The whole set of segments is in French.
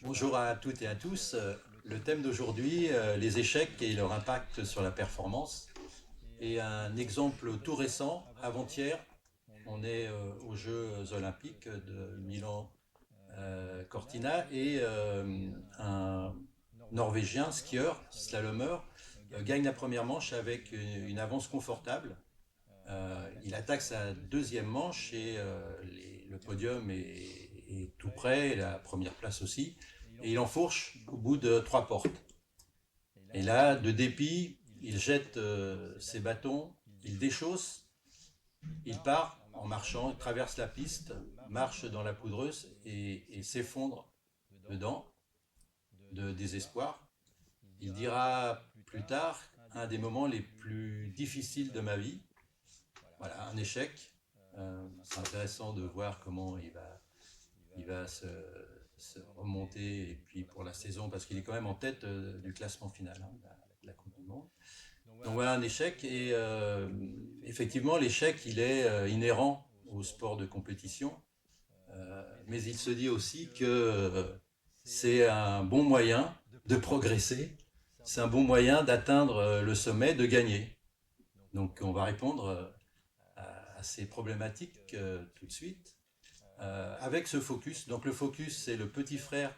Bonjour à toutes et à tous. Le thème d'aujourd'hui, les échecs et leur impact sur la performance. Et un exemple tout récent, avant-hier, on est aux Jeux Olympiques de Milan-Cortina et un Norvégien skieur, slalomeur, gagne la première manche avec une avance confortable. Il attaque sa deuxième manche et le podium est tout près, la première place aussi, et il enfourche au bout de 3 portes. Et là, de dépit, il jette ses bâtons, il déchausse, il part en marchant, il traverse la piste, marche dans la poudreuse et s'effondre dedans, de désespoir. Il dira plus tard, un des moments les plus difficiles de ma vie. Voilà, un échec. C'est intéressant de voir comment il va se remonter et puis pour la saison, parce qu'il est quand même en tête du classement final hein, de la Coupe du Monde. Donc voilà un échec et effectivement l'échec il est inhérent au sport de compétition, mais il se dit aussi que c'est un bon moyen de progresser, c'est un bon moyen d'atteindre le sommet, de gagner. Donc on va répondre à ces problématiques tout de suite avec ce focus. Donc le focus c'est le petit frère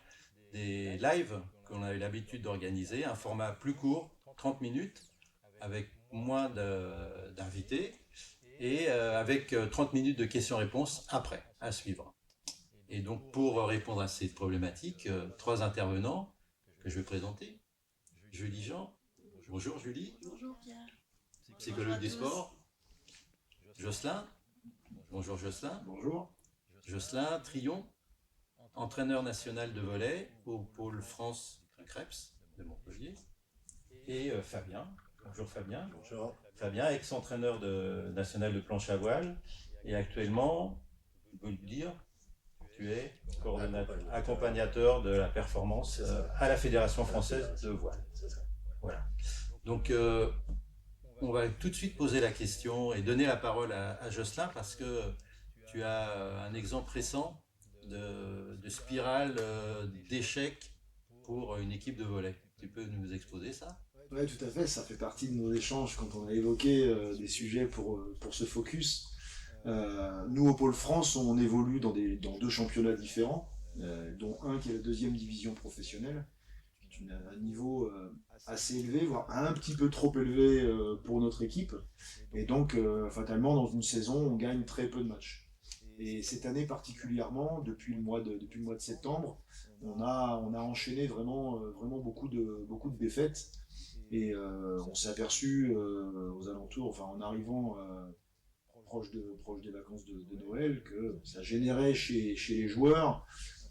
des lives qu'on a eu l'habitude d'organiser, un format plus court, 30 minutes, avec moins d'invités et avec 30 minutes de questions-réponses après, à suivre. Et donc pour répondre à ces problématiques, 3 intervenants que je vais présenter. Julie Jean. Bonjour Julie. Bonjour Pierre. Psychologue du sport. Jocelyn. Bonjour Jocelyn. Bonjour. Jocelyn Trion, entraîneur national de volley au pôle France du Creps de Montpellier. Et Fabien. Bonjour Fabien. Bonjour. Fabien, ex-entraîneur national de planche à voile. Et actuellement, tu peux le dire, tu es accompagnateur de la performance à la Fédération française de voile. Voilà. Donc, on va tout de suite poser la question et donner la parole à Jocelyn parce que tu as un exemple récent de spirale d'échec pour une équipe de volley. Tu peux nous exposer ça? Oui, tout à fait, ça fait partie de nos échanges quand on a évoqué des sujets pour ce focus. Nous, au Pôle France, on évolue dans 2 championnats différents, dont un qui est la deuxième division professionnelle, qui est un niveau assez élevé, voire un petit peu trop élevé pour notre équipe. Et donc, fatalement, dans une saison, on gagne très peu de matchs. Et cette année particulièrement, depuis le mois de septembre, on a enchaîné vraiment beaucoup de défaites. Et on s'est aperçu aux alentours, enfin en arrivant proche des vacances de Noël, que ça générait chez les joueurs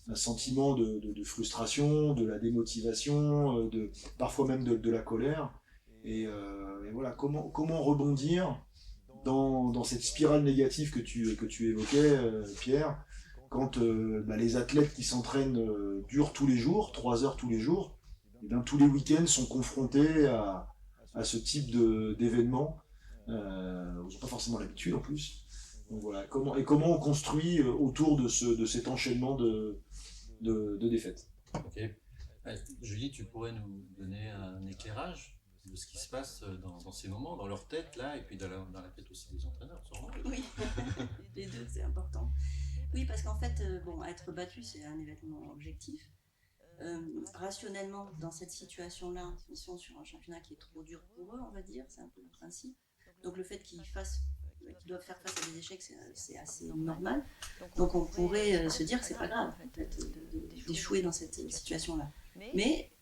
un sentiment de frustration, de la démotivation, parfois même de la colère. Et voilà, comment rebondir dans cette spirale négative que tu évoquais, Pierre, quand les athlètes qui s'entraînent durent tous les jours, 3 heures tous les jours, et bien, tous les week-ends sont confrontés à ce type d'événements. Ils n'ont pas forcément l'habitude en plus. Donc voilà, comment on construit autour de cet enchaînement de défaites. Ok. Julie, tu pourrais nous donner un éclairage de ce qui se passe dans ces moments, dans leur tête là, et puis dans la tête aussi des entraîneurs, sûrement. Oui, les deux, c'est important. Oui, parce qu'en fait, être battu, c'est un événement objectif. Rationnellement, dans cette situation-là, ils sont sur un championnat qui est trop dur pour eux, on va dire, c'est un peu le principe. Donc le fait qu'ils doivent faire face à des échecs, c'est assez normal. Donc on pourrait se dire que c'est pas grave en fait, d'échouer dans cette situation-là. Mais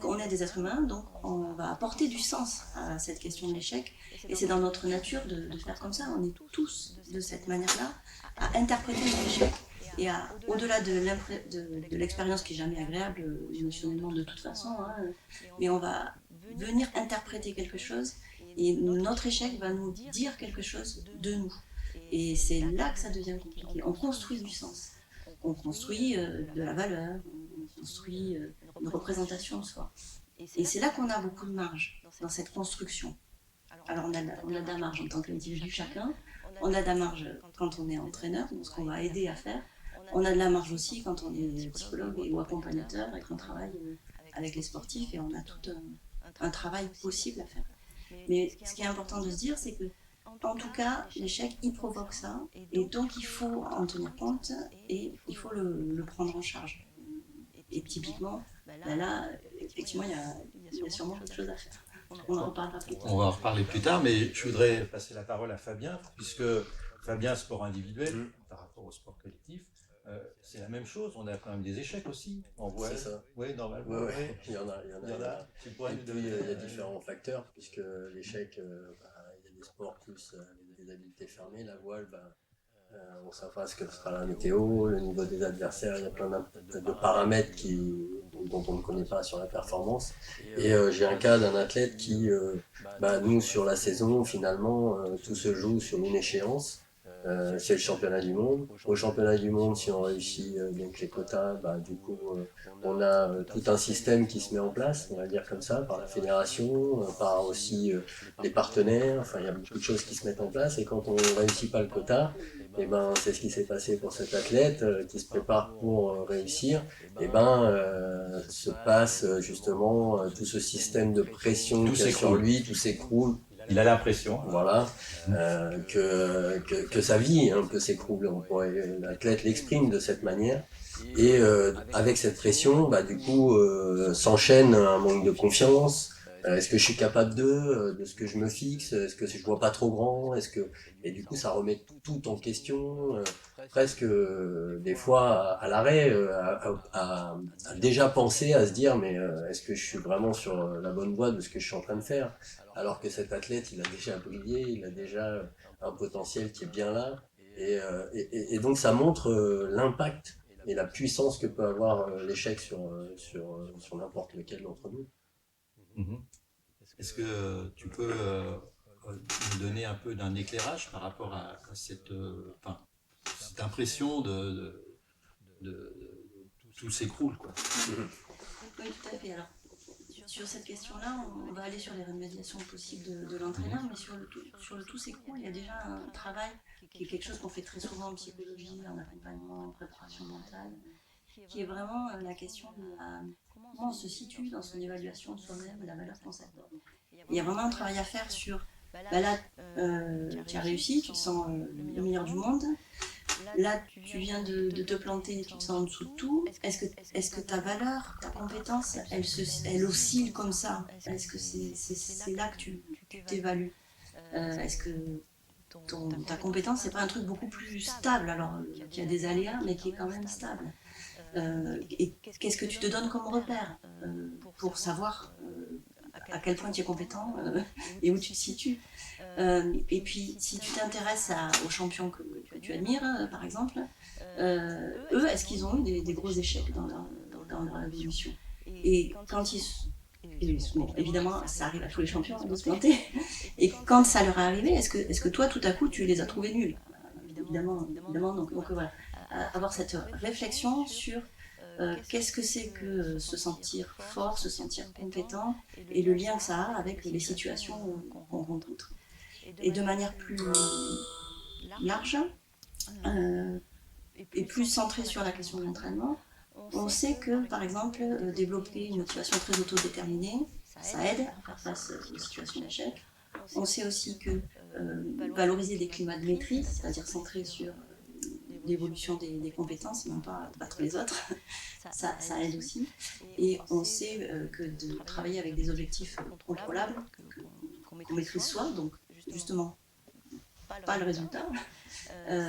on est des êtres humains, donc on va apporter du sens à cette question de l'échec. Et c'est dans notre nature de faire comme ça. On est tous de cette manière-là à interpréter l'échec. Et au-delà de l'expérience qui n'est jamais agréable émotionnellement de toute façon, hein, mais on va venir interpréter quelque chose et notre échec va nous dire quelque chose de nous. Et c'est là que ça devient compliqué. On construit du sens, on construit de la valeur, on construit une représentation de soi. Et c'est là qu'on a beaucoup de marge dans cette construction. Alors on a de la marge en tant qu'individu chacun, on a de la marge quand on est entraîneur, dans ce qu'on va aider à faire. on a de la marge aussi quand on est psychologue ou accompagnateur et qu'on travaille avec les sportifs, et on a tout un travail possible à faire. Mais ce qui est important de se dire, c'est que en tout cas, l'échec, il provoque ça, et donc il faut en tenir compte et il faut le prendre en charge. Et typiquement, là, effectivement, il y a sûrement quelque chose à faire. On en reparlera plus tard. On va en reparler plus tard, mais je voudrais passer la parole à Fabien, puisque Fabien, sport individuel par rapport au sport collectif, c'est la même chose. On a quand même des échecs aussi. On voit. C'est ça. Oui, normalement. Ouais, Oui. il y en a. Tu pourrais Et nous puis, donner. il y a différents facteurs, puisque l'échec, il y a des sports plus des habiletés fermées, la voile, on ne sait pas ce que sera la météo, le niveau des adversaires, il y a plein de paramètres dont on ne connaît pas sur la performance. Et j'ai un cas d'un athlète qui, nous, sur la saison, finalement, tout se joue sur une échéance. C'est le championnat du monde. Au championnat du monde, si on réussit donc les quotas, du coup, on a tout un système qui se met en place, on va dire comme ça, par la fédération, par aussi les partenaires. Enfin, il y a beaucoup de choses qui se mettent en place. Et quand on ne réussit pas le quota, c'est ce qui s'est passé pour cet athlète qui se prépare pour réussir. Se passe justement tout ce système de pression qu'il y a sur lui, tout s'écroule. Il a l'impression. Voilà, que sa vie peut s'écrouler. L'athlète l'exprime de cette manière. Et avec cette pression, du coup, s'enchaîne un manque de confiance. Est-ce que je suis capable de ce que je me fixe? Est-ce que je vois pas trop grand? Et du coup, ça remet tout en question, presque des fois à l'arrêt, à déjà penser, à se dire, mais est-ce que je suis vraiment sur la bonne voie de ce que je suis en train de faire? Alors que cet athlète, il a déjà brillé, il a déjà un potentiel qui est bien là. Et donc, ça montre l'impact et la puissance que peut avoir l'échec sur n'importe lequel d'entre nous. Est-ce que tu peux nous donner un peu d'un éclairage par rapport à cette impression de tout s'écroule, quoi. Oui, tout à fait. Alors, sur cette question-là, on va aller sur les remédiations possibles de l'entraîneur, mais sur le tout s'écroule, il y a déjà un travail qui est quelque chose qu'on fait très souvent en psychologie, en accompagnement, en préparation mentale, qui est vraiment la question de comment on se situe dans son évaluation de soi-même et la valeur qu'on s'accorde. Il y a vraiment un travail à faire sur, là, tu as réussi, tu te sens le meilleur du monde. Là, tu viens de te planter, tu te sens en dessous de tout. Est-ce que ta valeur, ta compétence, elle oscille comme ça? Est-ce que c'est là que tu t'évalues? Est-ce que ta compétence, c'est pas un truc beaucoup plus stable? Alors, il y a des aléas, mais qui est quand même stable. Et qu'est-ce que tu te donnes comme repère pour savoir à quel point tu es compétent et où tu te situes? Et puis, si tu t'intéresses aux champions que tu admires, par exemple, eux, est-ce qu'ils ont eu des gros échecs dans leur évolution? Et quand bon, évidemment, ça arrive à tous les champions de se planter. Et quand ça leur est arrivé, est-ce que toi, tout à coup, tu les as trouvés nuls? Évidemment, donc voilà. Avoir cette réflexion sur qu'est-ce que c'est que se sentir fort, se sentir compétent, et le lien que ça a avec les situations qu'on rencontre. Et de manière plus large et plus centrée sur la question de l'entraînement, on sait que, par exemple, développer une motivation très autodéterminée, ça aide à faire face aux situations d'échec. On sait aussi que valoriser des climats de maîtrise, c'est-à-dire centré sur l'évolution des compétences, non pas battre les autres, ça aide aussi. Et on sait que de travailler avec des objectifs contrôlables, qu'on maîtrise soi, donc justement pas le résultat,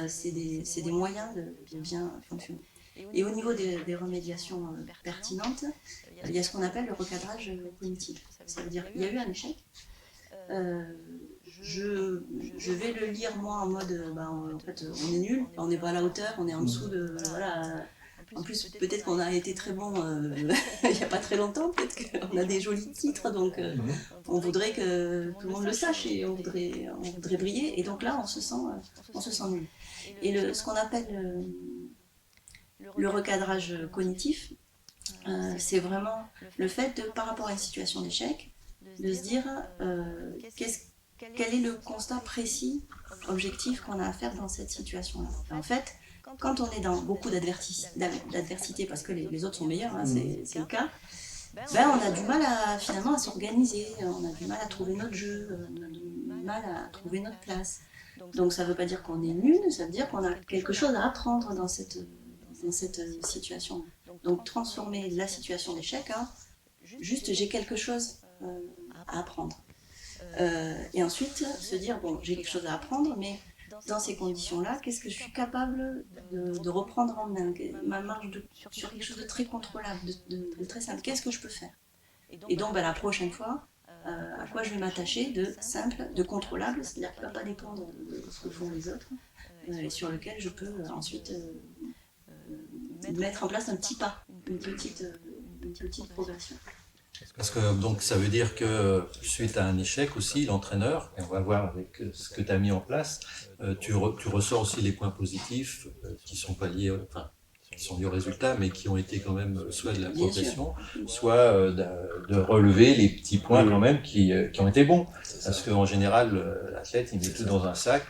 c'est des moyens de bien fonctionner. Et au niveau des remédiations pertinentes, il y a ce qu'on appelle le recadrage cognitif. Ça veut dire qu'il y a eu un échec. Je vais le lire moi en mode en fait on est nul, on n'est pas à la hauteur, on est en dessous de voilà. En plus peut-être qu'on a été très bon il n'y a pas très longtemps, peut-être qu'on a des jolis titres, donc on voudrait que tout le monde le sache et on voudrait briller, et donc là on se sent nul. Et ce qu'on appelle le recadrage cognitif, c'est vraiment le fait de, par rapport à une situation d'échec, de se dire quel est le constat précis, objectif qu'on a à faire dans cette situation-là. En fait, quand on est dans beaucoup d'adversité, parce que les autres sont meilleurs, hein, c'est le cas, ben on a du mal finalement à s'organiser, on a du mal à trouver notre jeu, on a du mal à trouver notre place. Donc ça ne veut pas dire qu'on est nul, ça veut dire qu'on a quelque chose à apprendre dans cette situation. Donc transformer la situation d'échec, hein, juste j'ai quelque chose à apprendre. Et ensuite se dire, bon, j'ai quelque chose à apprendre, mais dans ces conditions-là, qu'est-ce que je suis capable de reprendre en main, ma marge sur quelque chose de très contrôlable, de très simple, qu'est-ce que je peux faire? Et donc la prochaine fois, à quoi je vais m'attacher de simple, de contrôlable, c'est-à-dire qui ne va pas dépendre de ce que font les autres, et sur lequel je peux ensuite mettre en place un petit pas, une petite progression. Parce que donc ça veut dire que suite à un échec aussi, l'entraîneur, et on va voir avec ce que tu as mis en place, tu ressors aussi les points positifs qui sont pas liés, enfin, qui sont liés au résultat, mais qui ont été quand même soit de la progression, soit de relever les petits points quand même qui ont été bons. Parce qu'en général, l'athlète, il met tout dans un sac,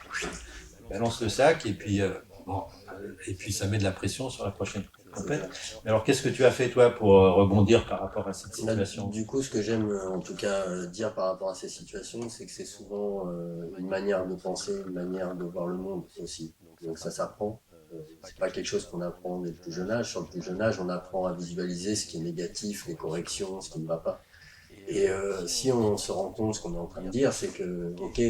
il balance le sac, et puis, et puis ça met de la pression sur la prochaine compète. Mais alors, qu'est-ce que tu as fait, toi, pour rebondir par rapport à cette situation? Du coup, ce que j'aime en tout cas dire par rapport à ces situations, c'est que c'est souvent une manière de penser, une manière de voir le monde aussi. Donc ça s'apprend. C'est pas quelque chose qu'on apprend dès le plus jeune âge. Sur le plus jeune âge, on apprend à visualiser ce qui est négatif, les corrections, ce qui ne va pas. Et si on se rend compte ce qu'on est en train de dire, c'est que, ok,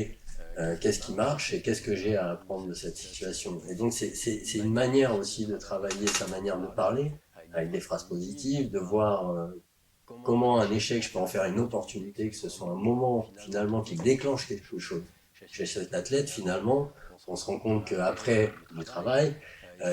qu'est-ce qui marche et qu'est-ce que j'ai à apprendre de cette situation. Et donc c'est une manière aussi de travailler sa manière de parler, avec des phrases positives, de voir comment un échec, je peux en faire une opportunité, que ce soit un moment finalement qui déclenche quelque chose. Chez cet athlète, finalement, on se rend compte qu'après le travail,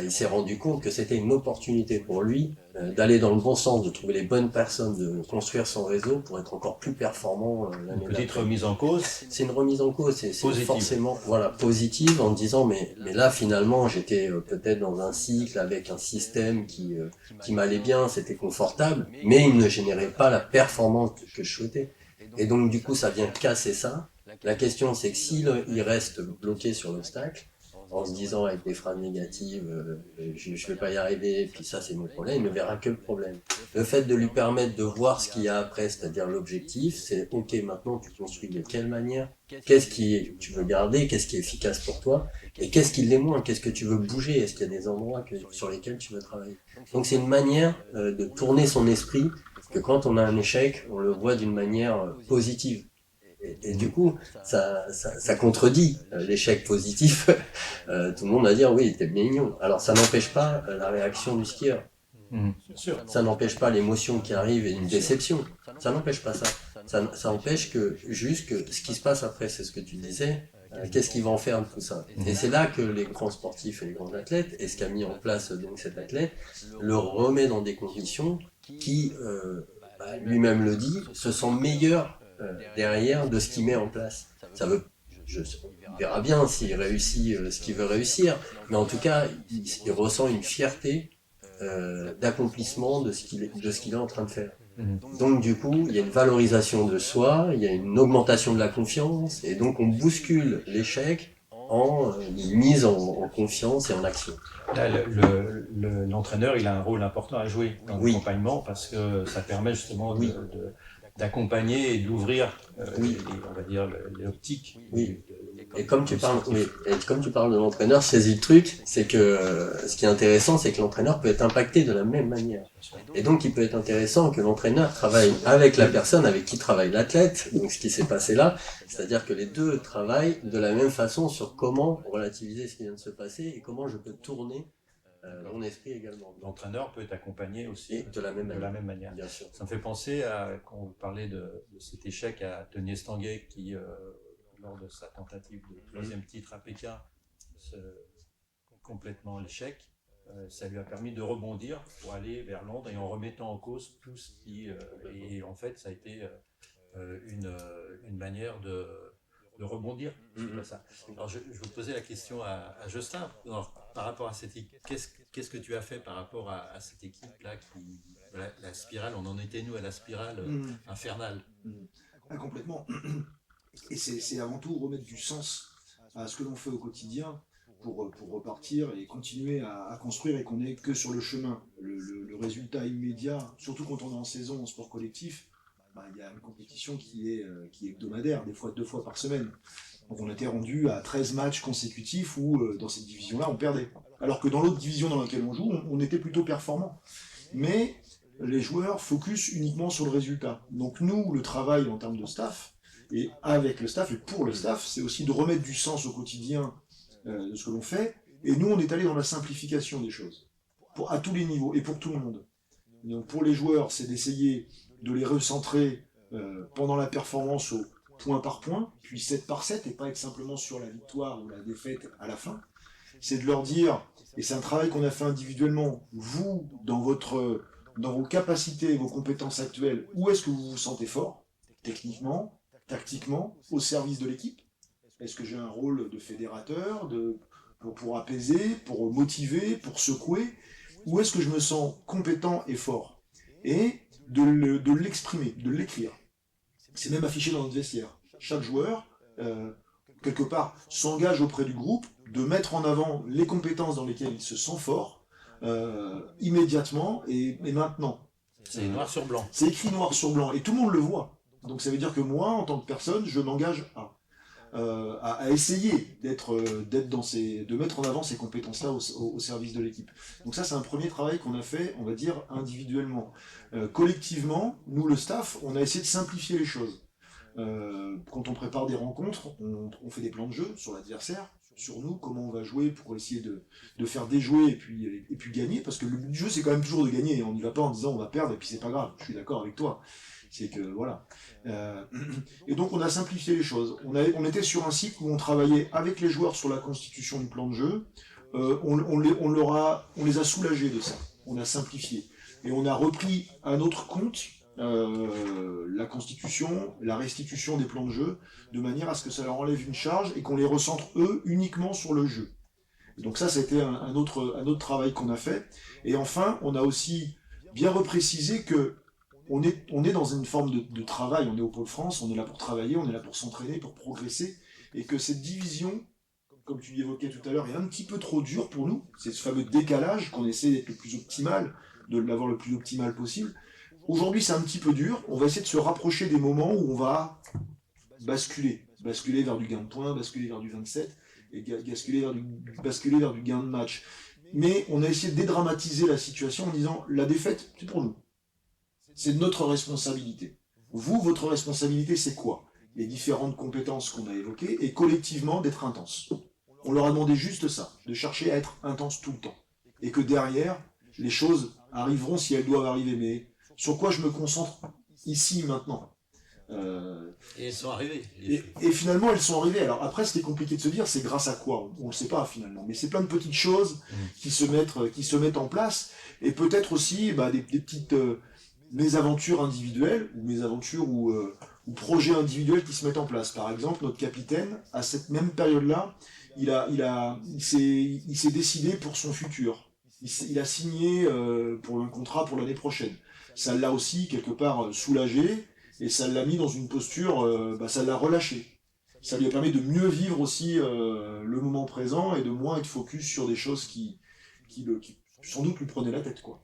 il s'est rendu compte que c'était une opportunité pour lui d'aller dans le bon sens, de trouver les bonnes personnes, de construire son réseau pour être encore plus performant l'année d'après. Une petite remise en cause. C'est une remise en cause, c'est forcément positive en disant mais là finalement j'étais peut-être dans un cycle avec un système qui m'allait bien, c'était confortable, mais il ne générait pas la performance que je souhaitais. Et donc du coup ça vient casser ça. La question c'est que s'il reste bloqué sur l'obstacle, en se disant avec des phrases négatives, je ne vais pas y arriver, et puis ça c'est mon problème, il ne verra que le problème. Le fait de lui permettre de voir ce qu'il y a après, c'est-à-dire l'objectif, c'est ok, maintenant tu construis de quelle manière, qu'est-ce qui tu veux garder, qu'est-ce qui est efficace pour toi, et qu'est-ce qui l'est moins, qu'est-ce que tu veux bouger, est-ce qu'il y a des endroits sur lesquels tu veux travailler. Donc c'est une manière de tourner son esprit, que quand on a un échec, on le voit d'une manière positive. Et du coup, ça contredit l'échec positif. Tout le monde va dire oui, t'es mignon. Alors ça n'empêche pas la réaction du skieur. Ça n'empêche pas l'émotion qui arrive et une déception. Ça n'empêche pas ça. Ça empêche que juste que ce qui se passe après, c'est ce que tu disais. Qu'est-ce qu'il va en faire de tout ça? Et c'est là que les grands sportifs et les grands athlètes, et ce qu'a mis en place donc cet athlète, le remet dans des conditions qui, lui-même le dit, se sent meilleurs derrière de ce qu'il met en place. Ça veut, on verra bien s'il réussit ce qu'il veut réussir, mais en tout cas, il ressent une fierté d'accomplissement de ce qu'il est en train de faire. Donc du coup, il y a une valorisation de soi, il y a une augmentation de la confiance, et donc on bouscule l'échec en une mise en confiance et en action. Là, l'entraîneur, il a un rôle important à jouer dans l'accompagnement parce que ça permet justement d'accompagner et d'ouvrir, on va dire, l'optique. Oui. Et comme tu parles de l'entraîneur, saisis le truc, c'est que ce qui est intéressant, c'est que l'entraîneur peut être impacté de la même manière. Et donc, il peut être intéressant que l'entraîneur travaille avec la personne avec qui travaille l'athlète, donc ce qui s'est passé là, c'est-à-dire que les deux travaillent de la même façon sur comment relativiser ce qui vient de se passer et comment je peux tourner mon esprit également. L'entraîneur peut t'accompagner aussi de la même manière. Bien sûr. Ça me fait penser à, quand vous parlez de cet échec à Tony Estanguet qui, lors de sa tentative de 3e titre à Pékin, complètement l'échec, ça lui a permis de rebondir pour aller vers Londres et en remettant en cause tout ce qui... et en fait, ça a été une manière de rebondir. Ça. Alors, je vais vous poser la question à Jocelyn. Alors, par rapport à cette équipe, qu'est-ce que tu as fait par rapport à cette équipe-là la spirale, on en était nous à la spirale infernale. Complètement. Et c'est avant tout remettre du sens à ce que l'on fait au quotidien pour repartir et continuer à construire et qu'on n'est que sur le chemin. Le résultat immédiat, surtout quand on est en saison en sport collectif, il y a une compétition qui est hebdomadaire, des fois 2 fois par semaine. Donc on était rendu à 13 matchs consécutifs où dans cette division-là on perdait. Alors que dans l'autre division dans laquelle on joue, on était plutôt performant. Mais les joueurs focus uniquement sur le résultat. Donc nous, le travail en termes de staff, et avec le staff et pour le staff, c'est aussi de remettre du sens au quotidien de ce que l'on fait. Et nous, on est allé dans la simplification des choses, à tous les niveaux et pour tout le monde. Donc pour les joueurs, c'est d'essayer de les recentrer pendant la performance au point par point, puis 7 par 7, et pas être simplement sur la victoire ou la défaite à la fin. C'est de leur dire, et c'est un travail qu'on a fait individuellement, vous, dans vos capacités, vos compétences actuelles, où est-ce que vous vous sentez fort, techniquement, tactiquement, au service de l'équipe? Est-ce que j'ai un rôle de fédérateur, pour apaiser, pour motiver, pour secouer? Où est-ce que je me sens compétent et fort? Et de l'exprimer, de l'écrire. C'est même affiché dans notre vestiaire. Chaque joueur, quelque part, s'engage auprès du groupe de mettre en avant les compétences dans lesquelles il se sent fort, immédiatement et maintenant. C'est noir sur blanc. C'est écrit noir sur blanc et tout le monde le voit. Donc ça veut dire que moi, en tant que personne, je m'engage à essayer de mettre en avant ces compétences-là au service de l'équipe. Donc ça, c'est un premier travail qu'on a fait, on va dire, individuellement. Collectivement, nous, le staff, on a essayé de simplifier les choses. Quand on prépare des rencontres, on fait des plans de jeu sur l'adversaire, sur nous, comment on va jouer pour essayer de faire déjouer et puis gagner, parce que le but du jeu, c'est quand même toujours de gagner. On n'y va pas en disant on va perdre et puis c'est pas grave, je suis d'accord avec toi. C'est que voilà. Et donc on a simplifié les choses. On était sur un cycle où on travaillait avec les joueurs sur la constitution du plan de jeu. On les a soulagés de ça. On a simplifié. Et on a repris à notre compte la constitution, la restitution des plans de jeu, de manière à ce que ça leur enlève une charge et qu'on les recentre eux uniquement sur le jeu. Et donc ça, c'était un autre travail qu'on a fait. Et enfin, on a aussi bien reprécisé que on est dans une forme de travail, on est au Pôle France, on est là pour travailler, on est là pour s'entraîner, pour progresser, et que cette division, comme tu l'évoquais tout à l'heure, est un petit peu trop dure pour nous. C'est ce fameux décalage qu'on essaie d'être le plus optimal, de l'avoir le plus optimal possible. Aujourd'hui, c'est un petit peu dur, on va essayer de se rapprocher des moments où on va basculer vers du gain de points, basculer vers du 27, et basculer vers du gain de match. Mais on a essayé de dédramatiser la situation en disant, la défaite, c'est pour nous. C'est notre responsabilité. Vous, votre responsabilité, c'est quoi? Les différentes compétences qu'on a évoquées, et collectivement d'être intense. On leur a demandé juste ça, de chercher à être intense tout le temps. Et que derrière, les choses arriveront si elles doivent arriver. Mais sur quoi je me concentre ici, maintenant? Et elles sont arrivées. Et finalement, elles sont arrivées. Alors après, ce qui est compliqué de se dire, c'est grâce à quoi? On ne le sait pas finalement. Mais c'est plein de petites choses qui se mettent en place. Et peut-être aussi des petites... mésaventures individuelles ou mésaventures ou projets individuels qui se mettent en place. Par exemple, notre capitaine, à cette même période-là, il s'est décidé pour son futur. Il a signé pour un contrat pour l'année prochaine. Ça l'a aussi quelque part soulagé et ça l'a mis dans une posture, ça l'a relâché. Ça lui a permis de mieux vivre aussi le moment présent et de moins être focus sur des choses qui sans doute lui prenaient la tête, quoi.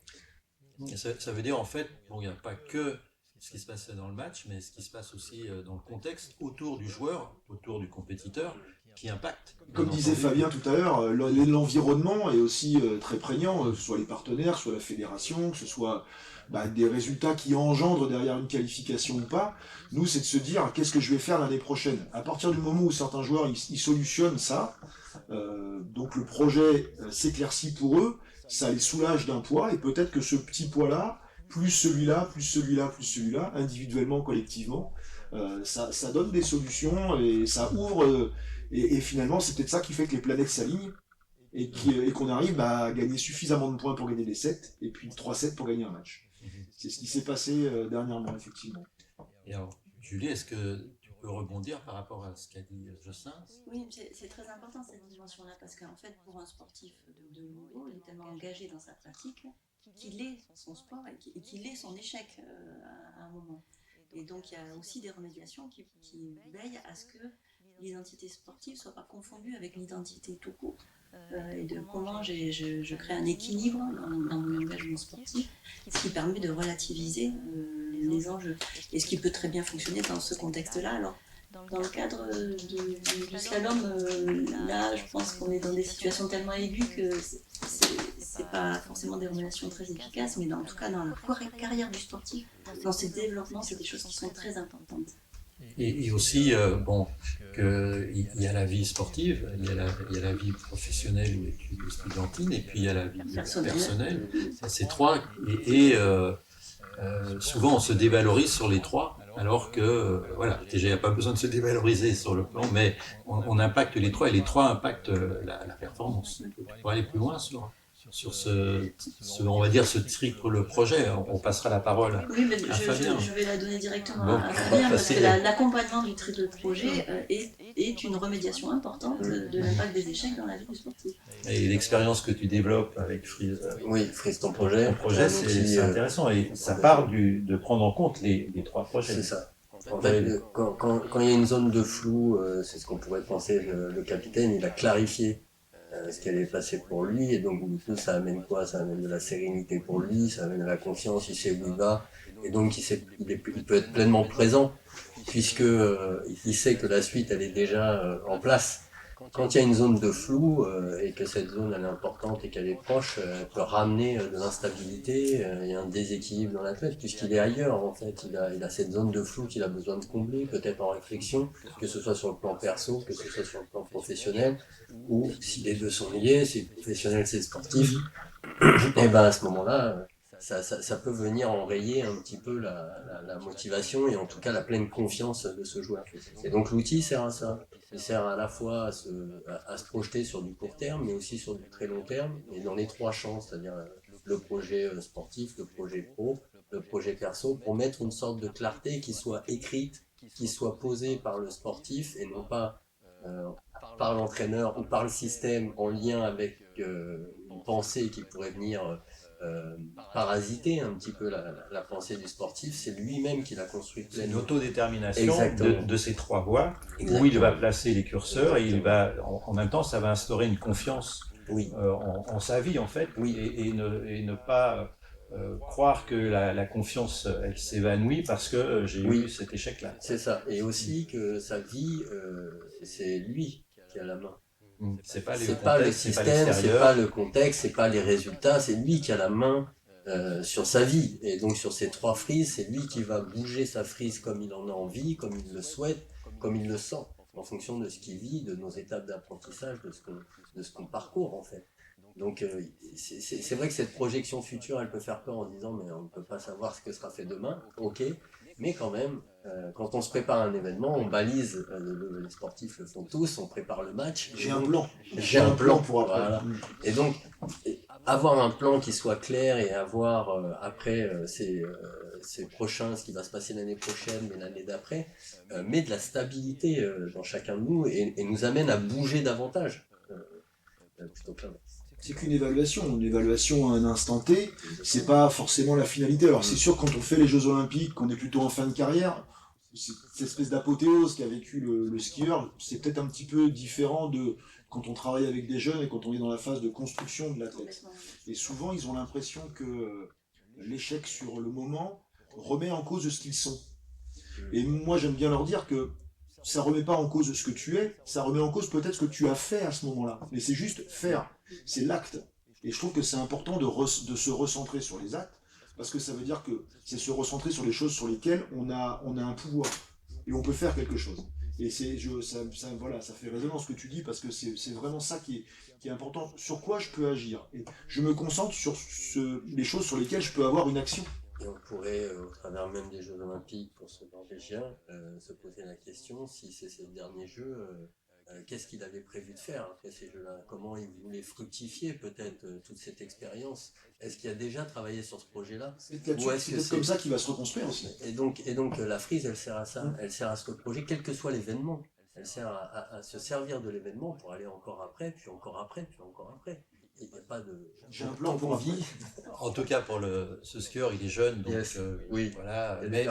Ça veut dire en fait, il n'y a pas que ce qui se passe dans le match, mais ce qui se passe aussi dans le contexte, autour du joueur, autour du compétiteur, qui impacte. Comme disait Fabien tout à l'heure, l'environnement est aussi très prégnant, que ce soit les partenaires, que ce soit la fédération, que ce soit des résultats qui engendrent derrière une qualification ou pas. Nous, c'est de se dire, qu'est-ce que je vais faire l'année prochaine? À partir du moment où certains joueurs ils solutionnent ça, donc le projet s'éclaircit pour eux, ça les soulage d'un poids, et peut-être que ce petit poids-là, plus celui-là, plus celui-là, plus celui-là, individuellement, collectivement, ça donne des solutions, et ça ouvre, et finalement, c'est peut-être ça qui fait que les planètes s'alignent, et qu'on arrive à gagner suffisamment de points pour gagner des 7, et puis 3-7 pour gagner un match. C'est ce qui s'est passé dernièrement, effectivement. Et alors, Julie, est-ce que tu peux rebondir par rapport à ce qu'a dit Jocelyn? Oui, c'est très important cette dimension-là, parce qu'en fait, pour un sportif de haut niveau, il est tellement engagé dans sa pratique qu'il est son sport et qu'il est son échec à un moment. Et donc, il y a aussi des remédiations qui veillent à ce que l'identité sportive ne soit pas confondue avec l'identité tout court. et de comment je crée un équilibre dans mon engagement sportif, ce qui permet de relativiser les enjeux. Et ce qui peut très bien fonctionner dans ce contexte-là. Alors, dans le cadre du slalom, là, je pense qu'on est dans des situations tellement aiguës que c'est pas forcément des relations très efficaces, mais en tout cas, dans la carrière du sportif, dans ses développements, c'est des choses qui sont très importantes. Et aussi, il y a la vie sportive, il y a la vie professionnelle ou estudiantine, et puis il y a la vie personnelle. Ces trois, souvent on se dévalorise sur les trois, alors que, déjà il n'y a pas besoin de se dévaloriser sur le plan, mais on impacte les trois, et les trois impactent la performance. Pour aller plus loin sur on va dire, ce triple projet, on passera la parole à Fabien. Je vais la donner directement à Fabien, parce que l'accompagnement du triple projet est une remédiation importante de l'impact des échecs dans la vie du sportif. Et l'expérience que tu développes avec Freeze, Freeze ton projet. C'est intéressant, et ça part de prendre en compte les trois projets. C'est ça. En fait, quand il y a une zone de flou, c'est ce qu'on pourrait penser, le capitaine, il a clarifié ce qui allait passer pour lui, et donc du coup ça amène quoi? Ça amène de la sérénité pour lui, ça amène de la confiance, il sait où il va, et donc il peut être pleinement présent, puisque il sait que la suite elle est déjà en place. Quand il y a une zone de flou, et que cette zone elle est importante et qu'elle est proche, elle peut ramener de l'instabilité, il y a un déséquilibre dans l'athlète, puisqu'il est ailleurs en fait, il a cette zone de flou qu'il a besoin de combler, peut-être en réflexion, que ce soit sur le plan perso, que ce soit sur le plan professionnel, ou si les deux sont liés, si le professionnel c'est le sportif, et ben à ce moment-là, ça peut venir enrayer un petit peu la motivation, et en tout cas la pleine confiance de ce joueur. Et donc l'outil sert à ça. Il sert à la fois à se projeter sur du court terme, mais aussi sur du très long terme, et dans les trois champs, c'est-à-dire le projet sportif, le projet pro, le projet perso, pour mettre une sorte de clarté qui soit écrite, qui soit posée par le sportif, et non pas par l'entraîneur ou par le système en lien avec une pensée qui pourrait venir parasiter un petit peu la pensée du sportif. C'est lui-même qui l'a construit. C'est une autodétermination de ces trois voies, où il va placer les curseurs, et il va, en même temps, ça va instaurer une confiance en sa vie, en fait, et ne pas croire que la confiance, elle s'évanouit parce que j'ai eu cet échec-là. C'est ça, et aussi que sa vie, c'est lui qui a la main. C'est pas le système, c'est pas le contexte, c'est pas les résultats, c'est lui qui a la main sur sa vie. Et donc sur ces trois frises, c'est lui qui va bouger sa frise comme il en a envie, comme il le souhaite, comme il le sent, en fonction de ce qu'il vit, de nos étapes d'apprentissage, de ce qu'on parcourt en fait. Donc c'est vrai que cette projection future, elle peut faire peur en disant mais on ne peut pas savoir ce que sera fait demain, ok, mais quand même, quand on se prépare à un événement, on balise, les sportifs le font tous, on prépare le match. J'ai un plan. J'ai un plan pour après. Voilà. Et donc, avoir un plan qui soit clair, et avoir après ces prochains, ce qui va se passer l'année prochaine, mais l'année d'après, met de la stabilité dans chacun de nous, et nous amène à bouger davantage. Plutôt que l'inverse. C'est qu'une évaluation à un instant T, c'est pas forcément la finalité. Alors c'est sûr, quand on fait les Jeux Olympiques, qu'on est plutôt en fin de carrière, cette espèce d'apothéose qu'a vécu le skieur, c'est peut-être un petit peu différent de quand on travaille avec des jeunes et quand on est dans la phase de construction de l'athlète. Et souvent, ils ont l'impression que l'échec sur le moment remet en cause ce qu'ils sont. Et moi, j'aime bien leur dire que ça remet pas en cause ce que tu es, ça remet en cause peut-être ce que tu as fait à ce moment-là. Mais c'est juste faire, c'est l'acte. Et je trouve que c'est important de se recentrer sur les actes, parce que ça veut dire que c'est se recentrer sur les choses sur lesquelles on a un pouvoir, et on peut faire quelque chose. Et ça fait résonance ce que tu dis, parce que c'est vraiment ça qui est important. Sur quoi je peux agir? Et je me concentre sur les choses sur lesquelles je peux avoir une action. Et on pourrait, au travers même des Jeux Olympiques pour ce Norvégien, se poser la question, si c'est ces derniers Jeux, qu'est-ce qu'il avait prévu de faire après ces Jeux-là? Comment il voulait fructifier peut-être toute cette expérience? Est-ce qu'il a déjà travaillé sur ce projet-là? C'est peut-être comme ça qu'il va se reconstruire aussi. Et donc la frise, elle sert à ça, elle sert à ce projet, quel que soit l'événement. Elle sert à se servir de l'événement pour aller encore après, puis encore après, puis encore après. Il n'y a pas de... J'ai un plan pour vie. En tout cas, pour ce skieur, il est jeune, donc voilà. Mais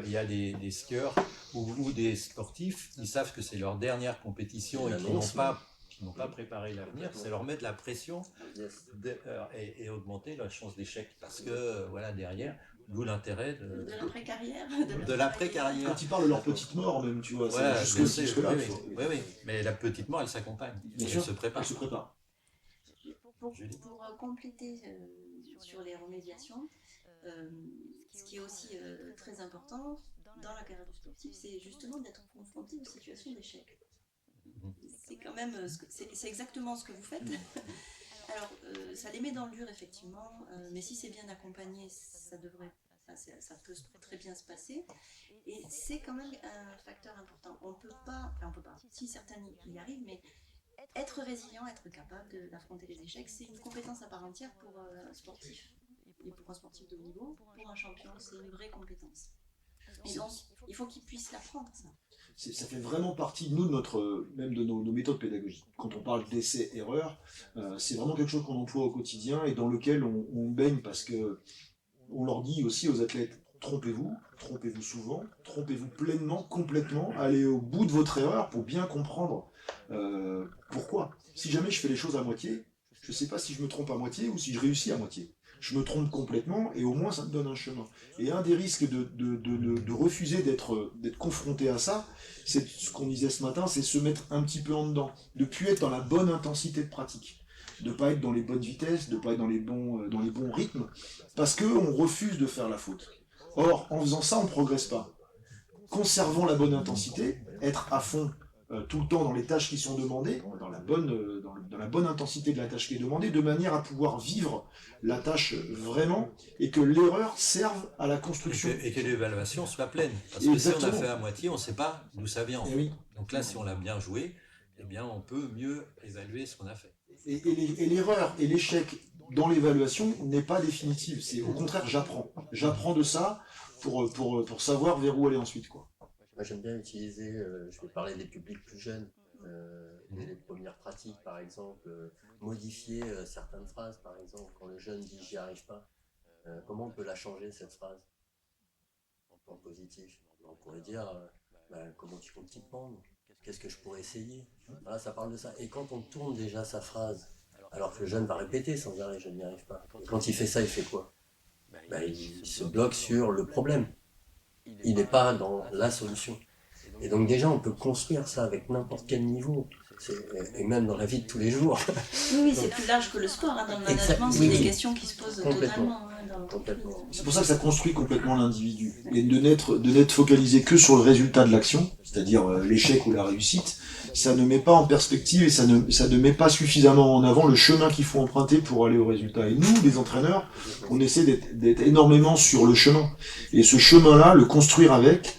il y a des skieurs ou des sportifs qui savent que c'est leur dernière compétition et qui n'ont pas préparé l'avenir, c'est leur mettre la pression Yes. et augmenter la chance d'échec. Parce que, voilà, derrière, d'où l'intérêt De l'après-carrière. de l'après-carrière. Quand ils parlent de leur petite mort, même, tu vois, Voilà, c'est je sais, jusque-là. oui, oui, oui. Mais la petite mort, elle s'accompagne. Bien Elle sûr, se prépare. elle se prépare. Julie. Pour compléter sur les remédiations, ce qui est aussi très important dans la carrière du sportif, c'est justement d'être confronté aux situations d'échec. C'est quand même, c'est exactement ce que vous faites. Alors, ça les met dans le dur, effectivement, mais si c'est bien accompagné, ça peut très bien se passer. Et c'est quand même un facteur important. On peut pas, si certains y arrivent, mais être résilient, être capable d'affronter les échecs, c'est une compétence à part entière pour un sportif. Et pour un sportif de haut niveau, pour un champion, c'est une vraie compétence. Et donc, il faut qu'il puisse l'apprendre, ça. Ça fait vraiment partie, nous, même de nos méthodes pédagogiques. Quand on parle d'essai-erreur, c'est vraiment quelque chose qu'on emploie au quotidien et dans lequel on baigne parce que on leur dit aussi aux athlètes, trompez-vous souvent, trompez-vous pleinement, complètement, allez au bout de votre erreur pour bien comprendre pourquoi. Si jamais je fais les choses à moitié, je ne sais pas si je me trompe à moitié ou si je réussis à moitié. Je me trompe complètement et au moins ça me donne un chemin. Et un des risques de refuser d'être confronté à ça, c'est ce qu'on disait ce matin, c'est se mettre un petit peu en dedans, de ne plus être dans la bonne intensité de pratique, de ne pas être dans les bonnes vitesses, de ne pas être dans les bons rythmes, parce qu'on refuse de faire la faute. Or, en faisant ça, on ne progresse pas. Conservons la bonne intensité, être à fond tout le temps dans les tâches qui sont demandées, dans la bonne intensité de la tâche qui est demandée, de manière à pouvoir vivre la tâche vraiment, et que l'erreur serve à la construction. Et que l'évaluation soit pleine. Parce que si on a fait à moitié, on ne sait pas d'où ça vient. Oui. Donc là, si on l'a bien joué, eh bien, on peut mieux évaluer ce qu'on a fait. Et l'erreur et l'échec dans l'évaluation n'est pas définitive. C'est au contraire, j'apprends. J'apprends de ça pour savoir vers où aller ensuite, quoi. Moi, j'aime bien utiliser, je vais parler des publics plus jeunes, les premières pratiques, par exemple, modifier certaines phrases, par exemple, quand le jeune dit j'y arrive pas, comment on peut la changer, cette phrase, en positif? On pourrait dire, comment tu comptes t'y prendre? Qu'est-ce que je pourrais essayer? Voilà, ça parle de ça. Et quand on tourne déjà sa phrase, alors que le jeune va répéter sans arrêt, je n'y arrive pas. Et quand il fait ça, il fait quoi? Il se bloque sur le problème. Il n'est pas dans la solution. Et donc déjà, on peut construire ça avec n'importe quel niveau, et même dans la vie de tous les jours. Oui, c'est plus large que le sport. Dans le management, c'est des questions qui se posent totalement. C'est pour ça que ça construit complètement l'individu. Et de n'être focalisé que sur le résultat de l'action, c'est-à-dire l'échec ou la réussite, ça ne met pas en perspective et ça ne met pas suffisamment en avant le chemin qu'il faut emprunter pour aller au résultat. Et nous, les entraîneurs, on essaie d'être énormément sur le chemin. Et ce chemin-là, le construire avec,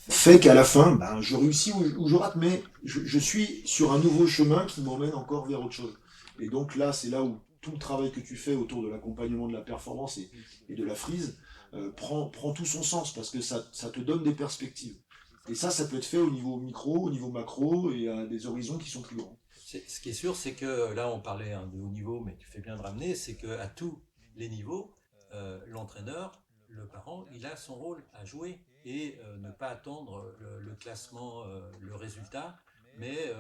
fait qu'à la fin, je réussis ou je rate, mais je suis sur un nouveau chemin qui m'emmène encore vers autre chose. Et donc là, c'est là où tout le travail que tu fais autour de l'accompagnement de la performance et de la frise prend tout son sens, parce que ça te donne des perspectives. Et ça peut être fait au niveau micro, au niveau macro, et à des horizons qui sont plus grands. Ce qui est sûr, c'est que là, on parlait de haut niveau, mais tu fais bien de ramener, c'est qu'à tous les niveaux, l'entraîneur, le parent, il a son rôle à jouer et ne pas attendre le classement, le résultat, mais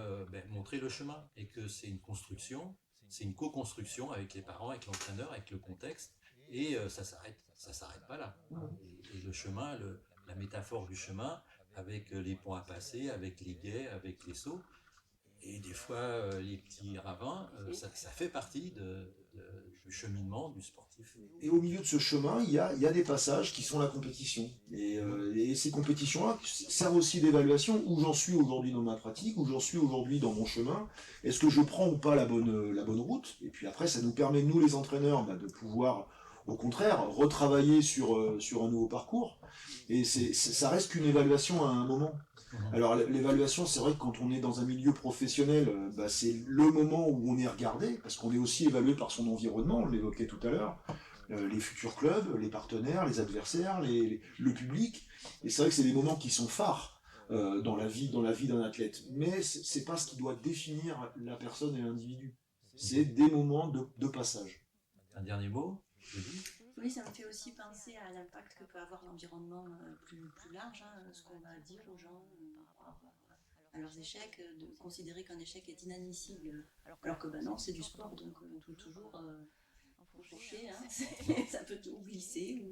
montrer le chemin, et que c'est une construction, c'est une co-construction avec les parents, avec l'entraîneur, avec le contexte, et ça s'arrête pas là. Et le chemin, la métaphore du chemin, avec les ponts à passer, avec les guets, avec les sauts, et des fois les petits ravins, ça fait partie du cheminement du sportif. Et au milieu de ce chemin, il y a des passages qui sont la compétition. Et ces compétitions-là servent aussi d'évaluation, où j'en suis aujourd'hui dans ma pratique, où j'en suis aujourd'hui dans mon chemin. Est-ce que je prends ou pas la bonne route? Et puis après, ça nous permet, nous les entraîneurs, de pouvoir, au contraire, retravailler sur un nouveau parcours. Et ça reste qu'une évaluation à un moment. Alors l'évaluation, c'est vrai que quand on est dans un milieu professionnel, c'est le moment où on est regardé, parce qu'on est aussi évalué par son environnement, on l'évoquait tout à l'heure, les futurs clubs, les partenaires, les adversaires, le public. Et c'est vrai que c'est des moments qui sont phares dans la vie d'un athlète. Mais c'est pas ce qui doit définir la personne et l'individu. C'est des moments de passage. Un dernier mot, Julie? Oui, ça me fait aussi penser à l'impact que peut avoir l'environnement plus large, ce qu'on va dire aux gens par rapport à leurs échecs, de considérer qu'un échec est inadmissible, alors que non, c'est du sport, donc toujours faut chercher, hein, ça peut tout glisser.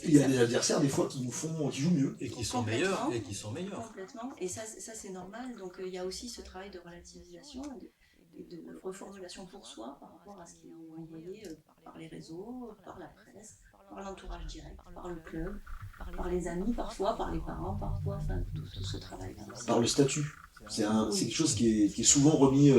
Il y a des adversaires des fois qui jouent mieux. Et qui sont meilleurs. Et qui sont meilleurs. Complètement, et ça c'est normal, donc il y a aussi ce travail de relativisation et de reformulation pour soi par rapport à ce qui est envoyé par les réseaux, par la presse, par l'entourage direct, par le club, par les amis parfois, par les parents parfois, enfin tout ce travail-là. Par le statut. C'est quelque chose qui est souvent remis.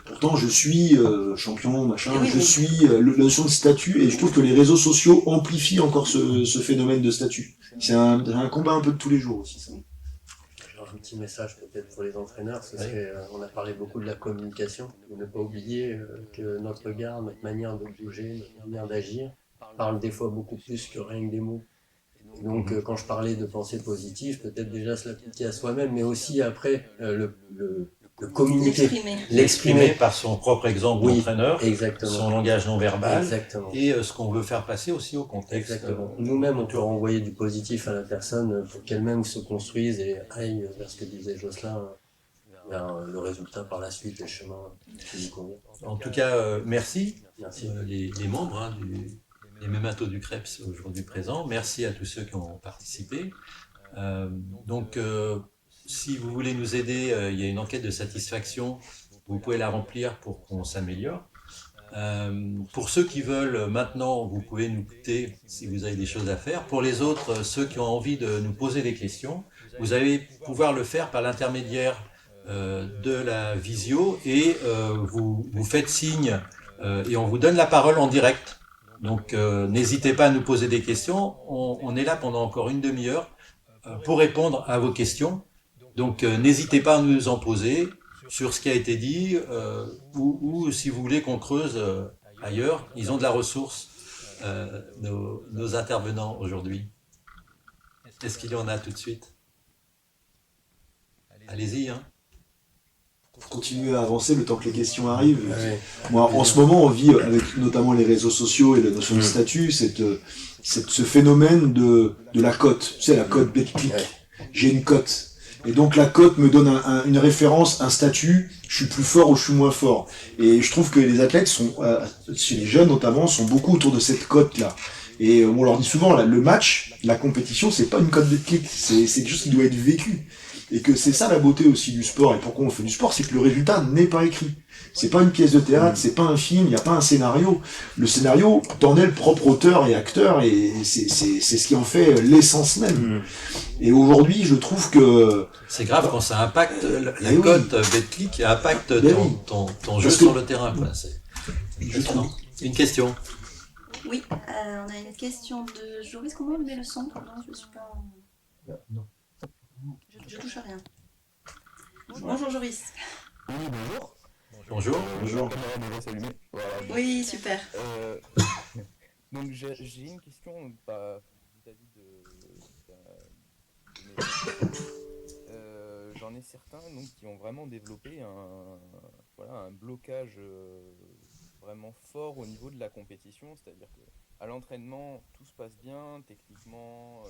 Pourtant, je suis champion, machin. Suis la notion de statut, et je trouve que les réseaux sociaux amplifient encore ce phénomène de statut. C'est un combat un peu de tous les jours aussi. Ça. Alors, un petit message peut-être pour les entraîneurs, ce serait, on a parlé beaucoup de la communication. Il ne faut pas oublier que notre regard, notre manière de bouger, notre manière d'agir, parle des fois beaucoup plus que rien que des mots. Donc quand je parlais de pensée positive, peut-être déjà se l'appliquer à soi-même, mais aussi après le communiquer, l'exprimer par son propre exemple d'entraîneur, exactement. Son langage non verbal, exactement. Et ce qu'on veut faire passer aussi au contexte. Exactement. Nous-mêmes, on peut renvoyer du positif à la personne pour qu'elle-même se construise et aille vers ce que disait Jocelyn, vers le résultat par la suite, le chemin qui lui convient. En tout cas, merci. Merci. Les membres les Mématos du Creps aujourd'hui présents. Merci à tous ceux qui ont participé. Si vous voulez nous aider, il y a une enquête de satisfaction. Vous pouvez la remplir pour qu'on s'améliore. Pour ceux qui veulent maintenant, vous pouvez nous quitter si vous avez des choses à faire. Pour les autres, ceux qui ont envie de nous poser des questions, vous allez pouvoir le faire par l'intermédiaire de la visio et vous faites signe et on vous donne la parole en direct. Donc n'hésitez pas à nous poser des questions. On est là pendant encore une demi-heure pour répondre à vos questions. Donc n'hésitez pas à nous en poser sur ce qui a été dit ou si vous voulez qu'on creuse ailleurs. Ils ont de la ressource, nos intervenants aujourd'hui. Est-ce qu'il y en a tout de suite? Allez-y, hein. Continuer à avancer le temps que les questions arrivent. Ouais. Moi, en ce moment, on vit avec notamment les réseaux sociaux et la notion de statut, ce phénomène de la cote. Tu sais, la cote BetClick. J'ai une cote. Et donc la cote me donne une référence, un statut, je suis plus fort ou je suis moins fort. Et je trouve que les athlètes chez les jeunes notamment, sont beaucoup autour de cette cote-là. Et on leur dit souvent, là, le match, la compétition, c'est pas une cote BetClick, c'est quelque chose qui doit être vécu. Et que c'est ça la beauté aussi du sport, et pourquoi on fait du sport, c'est que le résultat n'est pas écrit. C'est pas une pièce de théâtre, c'est pas un film, il n'y a pas un scénario. Le scénario, t'en es le propre auteur et acteur, et c'est ce qui en fait l'essence même. Et aujourd'hui, je trouve que... C'est grave quand ça impacte, la cote BetClick impacte ton jeu sur le terrain. Quoi. Je trouve. Une question. Oui, on a une question de Joris. Comment on met le son? Pardon, je ne suis pas... Non. Je touche à rien. Bonjour Joris. Oui, bonjour. Bonjour. Bonjour. La caméra devrait s'allumer. Voilà. Oui, super. Donc j'ai une question vis-à-vis de j'en ai certains donc, qui ont vraiment développé un blocage vraiment fort au niveau de la compétition, c'est-à-dire qu'à l'entraînement tout se passe bien, techniquement,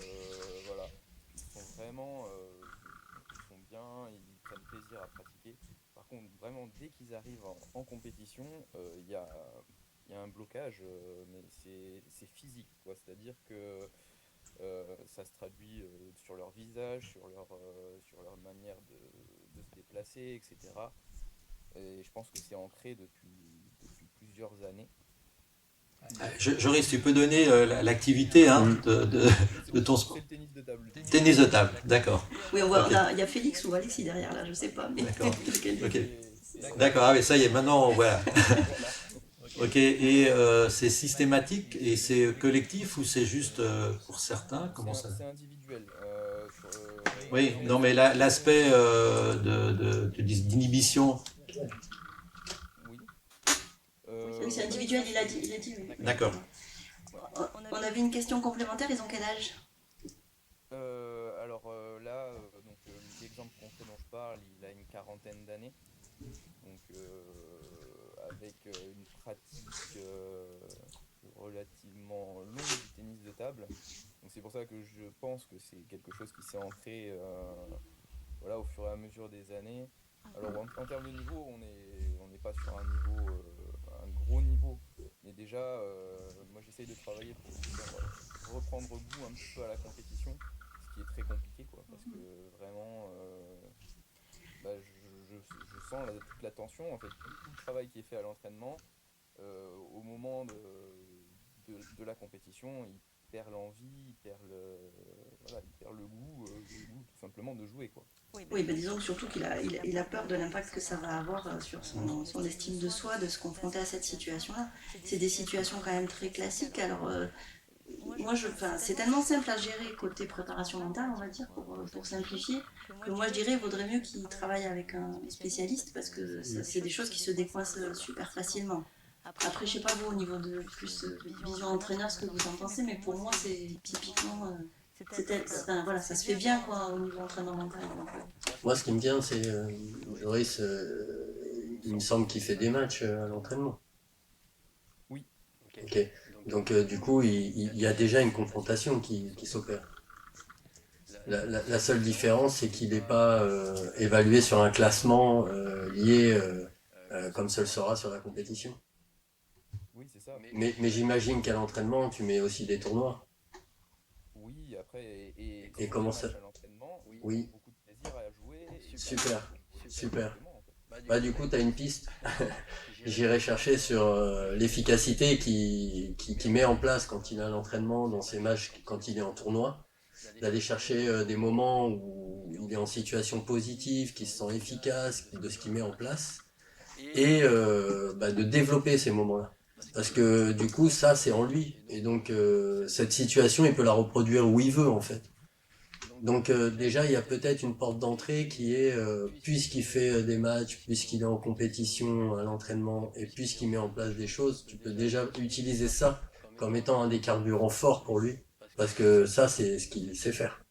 voilà. Ils sont vraiment ils sont bien, ils prennent plaisir à pratiquer. Par contre, vraiment, dès qu'ils arrivent en compétition, il y a un blocage, mais c'est physique, quoi. C'est-à-dire que ça se traduit sur leur visage, sur leur manière de se déplacer, etc. Et je pense que c'est ancré depuis plusieurs années. Joris, tu peux donner l'activité de ton sport. C'est le tennis de table. Tennis de table, d'accord. Oui, on voit, il y a Félix ou Alexis derrière là, je sais pas. Mais... D'accord. Okay. D'accord, ah mais ça y est, maintenant, voilà. Ok, et c'est systématique et c'est collectif ou c'est juste pour certains? Comment ça? C'est individuel. Oui, non mais l'aspect d'inhibition. Oui, c'est individuel, il a dit. Oui. D'accord. On avait une question complémentaire, ils ont quel âge? Alors là, donc l'exemple concret dont je parle, il a une quarantaine d'années, donc avec une pratique relativement longue du tennis de table. Donc c'est pour ça que je pense que c'est quelque chose qui s'est ancré voilà, au fur et à mesure des années. Alors en termes de niveau, on n'est pas sur un niveau, un gros niveau, mais déjà, moi j'essaye de travailler pour lui faire reprendre goût un petit peu à la compétition, ce qui est très compliqué, quoi, parce que vraiment, bah, je sens toute la tension, en fait, tout le travail qui est fait à l'entraînement, au moment de la compétition, il perd l'envie, voilà, il perd le goût tout simplement de jouer, quoi. Oui, ben disons que surtout qu'il a peur de l'impact que ça va avoir sur son estime de soi, de se confronter à cette situation-là. C'est des situations quand même très classiques. Alors, moi, c'est tellement simple à gérer côté préparation mentale, on va dire, pour simplifier, que moi je dirais, il vaudrait mieux qu'il travaille avec un spécialiste parce que c'est des choses qui se décoincent super facilement. Après, je sais pas vous, au niveau de plus vision entraîneur, ce que vous en pensez, mais pour moi, c'est typiquement. Voilà, ça se fait bien quoi, au niveau entraînement mental. Donc, Moi, ce qui me vient, c'est Joris, il me semble qu'il fait des matchs à l'entraînement. Oui. Ok. Donc, du coup, il y a déjà une confrontation qui s'opère. La seule différence, c'est qu'il n'est pas évalué sur un classement lié comme ce le sera sur la compétition. Oui, c'est ça. Mais j'imagine qu'à l'entraînement, tu mets aussi des tournois. Oui, après, et Et sur les comment ça? matchs à l'entraînement, oui, on Oui, prend beaucoup de plaisir à jouer. Et super, super. justement, en fait. Bah, du coup, tu as une piste. J'irai chercher sur l'efficacité qu'il met en place quand il a l'entraînement dans ses matchs, quand il est en tournoi. D'aller chercher des moments où il est en situation positive, qui se sent efficace, de ce qu'il met en place. Et de développer ces moments-là. Parce que du coup, ça, c'est en lui. Et donc, cette situation, il peut la reproduire où il veut, en fait. Donc déjà, il y a peut-être une porte d'entrée qui est, puisqu'il fait des matchs, puisqu'il est en compétition à l'entraînement, et puisqu'il met en place des choses, tu peux déjà utiliser ça comme étant un des carburants forts pour lui. Parce que ça, c'est ce qu'il sait faire.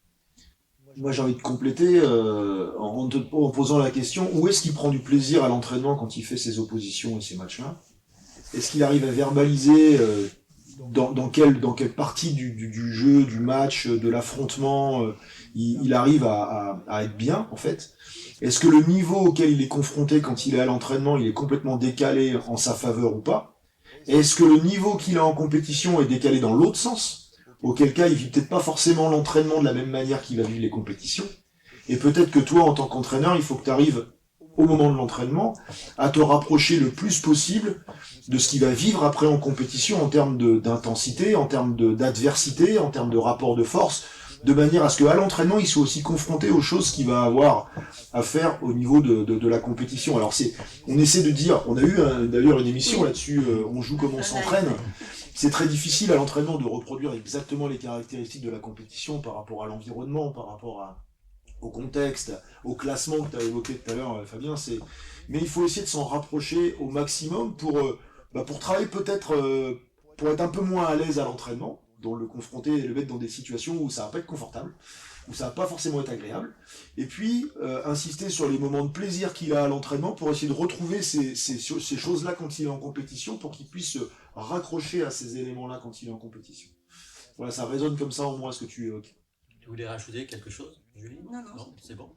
Moi, j'ai envie de compléter en posant la question, où est-ce qu'il prend du plaisir à l'entraînement quand il fait ses oppositions et ses matchs-là? Est-ce qu'il arrive à verbaliser dans quelle partie du jeu, du match, de l'affrontement, il arrive à être bien, en fait? Est-ce que le niveau auquel il est confronté quand il est à l'entraînement, il est complètement décalé en sa faveur ou pas? Est-ce que le niveau qu'il a en compétition est décalé dans l'autre sens? Auquel cas, il vit peut-être pas forcément l'entraînement de la même manière qu'il va vivre les compétitions. Et peut-être que toi, en tant qu'entraîneur, il faut que tu arrives au moment de l'entraînement à te rapprocher le plus possible de ce qu'il va vivre après en compétition en termes d'intensité, en termes d'adversité, en termes de rapport de force, de manière à ce qu'à l'entraînement, il soit aussi confronté aux choses qu'il va avoir à faire au niveau de la compétition. Alors on essaie de dire, on a eu d'ailleurs une émission là-dessus, on joue comme on s'entraîne. C'est très difficile à l'entraînement de reproduire exactement les caractéristiques de la compétition par rapport à l'environnement, par rapport au contexte, au classement que tu as évoqué tout à l'heure, Fabien. Mais il faut essayer de s'en rapprocher au maximum pour travailler peut-être, pour être un peu moins à l'aise à l'entraînement, donc le confronter et le mettre dans des situations où ça va pas être confortable, où ça va pas forcément être agréable. Et puis, insister sur les moments de plaisir qu'il a à l'entraînement pour essayer de retrouver ces choses-là quand il est en compétition, pour qu'il puisse se raccrocher à ces éléments-là quand il est en compétition. Voilà, ça résonne comme ça en moi ce que tu évoques. Tu voulais rajouter quelque chose, Julie? Non, C'est bon.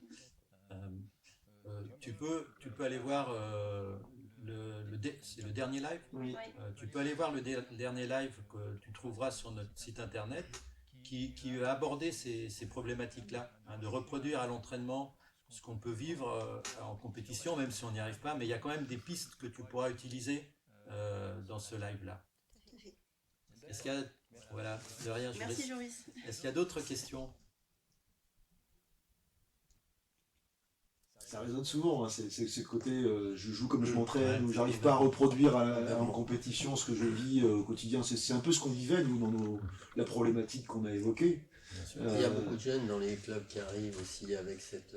Tu peux aller voir c'est le dernier live. Oui. Tu peux aller voir le dernier live que tu trouveras sur notre site internet qui a abordé ces problématiques-là, hein, de reproduire à l'entraînement ce qu'on peut vivre en compétition, même si on n'y arrive pas, mais il y a quand même des pistes que tu pourras utiliser dans ce live-là. Est-ce qu'il y a... Voilà, de rien, je merci Joris. Est-ce qu'il y a d'autres questions? Ça résonne souvent, hein, c'est ce côté je joue comme je m'entraîne, Ouais, ou j'arrive pas à reproduire en compétition ce que je vis au quotidien. C'est un peu ce qu'on vivait, nous, dans la problématique qu'on a évoquée. Il y a beaucoup de jeunes dans les clubs qui arrivent aussi avec cette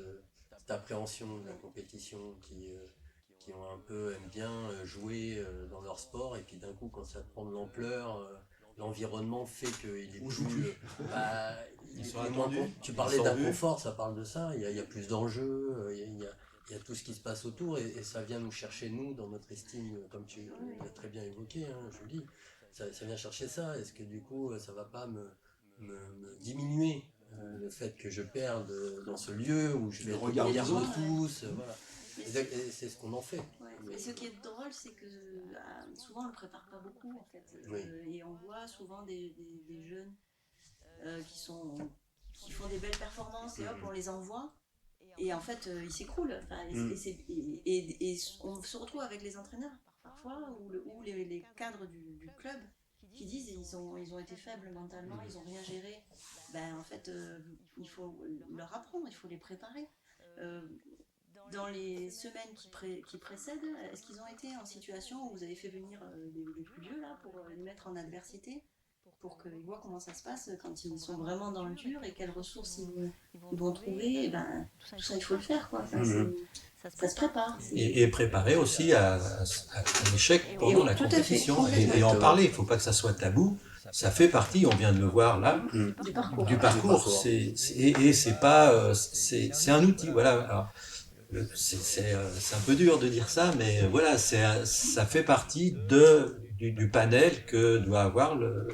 appréhension de la compétition, qui ont un peu, aiment bien jouer dans leur sport, et puis d'un coup, quand ça prend de l'ampleur, l'environnement fait qu'il est plus. Ils sont attendus. Tu parlais d'inconfort, ça parle de ça. Il y a plus d'enjeux, il y a tout ce qui se passe autour, et ça vient nous chercher, nous, dans notre estime, comme tu l'as très bien évoqué, hein, Julie. Ça vient chercher ça. Est-ce que du coup, ça va pas me diminuer le fait que je perde dans ce lieu où je vais Le regard regarder des autres. tous, voilà. Mais Et c'est ce qu'on en fait. ouais. Et ce qui est drôle, c'est que souvent on ne prépare pas beaucoup en fait. Oui. Et on voit souvent des jeunes qui font des belles performances et hop, on les envoie. Et en fait, ils s'écroulent. Enfin, et on se retrouve avec les entraîneurs parfois ou les cadres du club qui disent ils ont été faibles mentalement, ils n'ont rien géré. Ben, en fait, il faut leur apprendre, il faut les préparer. Dans les semaines qui précèdent, est-ce qu'ils ont été en situation où vous avez fait venir les plus vieux là, pour les mettre en adversité, pour qu'ils voient comment ça se passe quand ils sont vraiment dans le dur et quelles ressources ils vont trouver? Et ben, tout ça, il faut le faire, quoi. Enfin, ça se prépare. Et préparer aussi à l'échec pendant la tout à fait, compétition. complètement. Et en parler, il ne faut pas que ça soit tabou. Ça fait partie, on vient de le voir là, Du parcours. du parcours. Et c'est pas, c'est un outil. Voilà. Alors, c'est un peu dur de dire ça, mais voilà, ça fait partie du panel que doit avoir le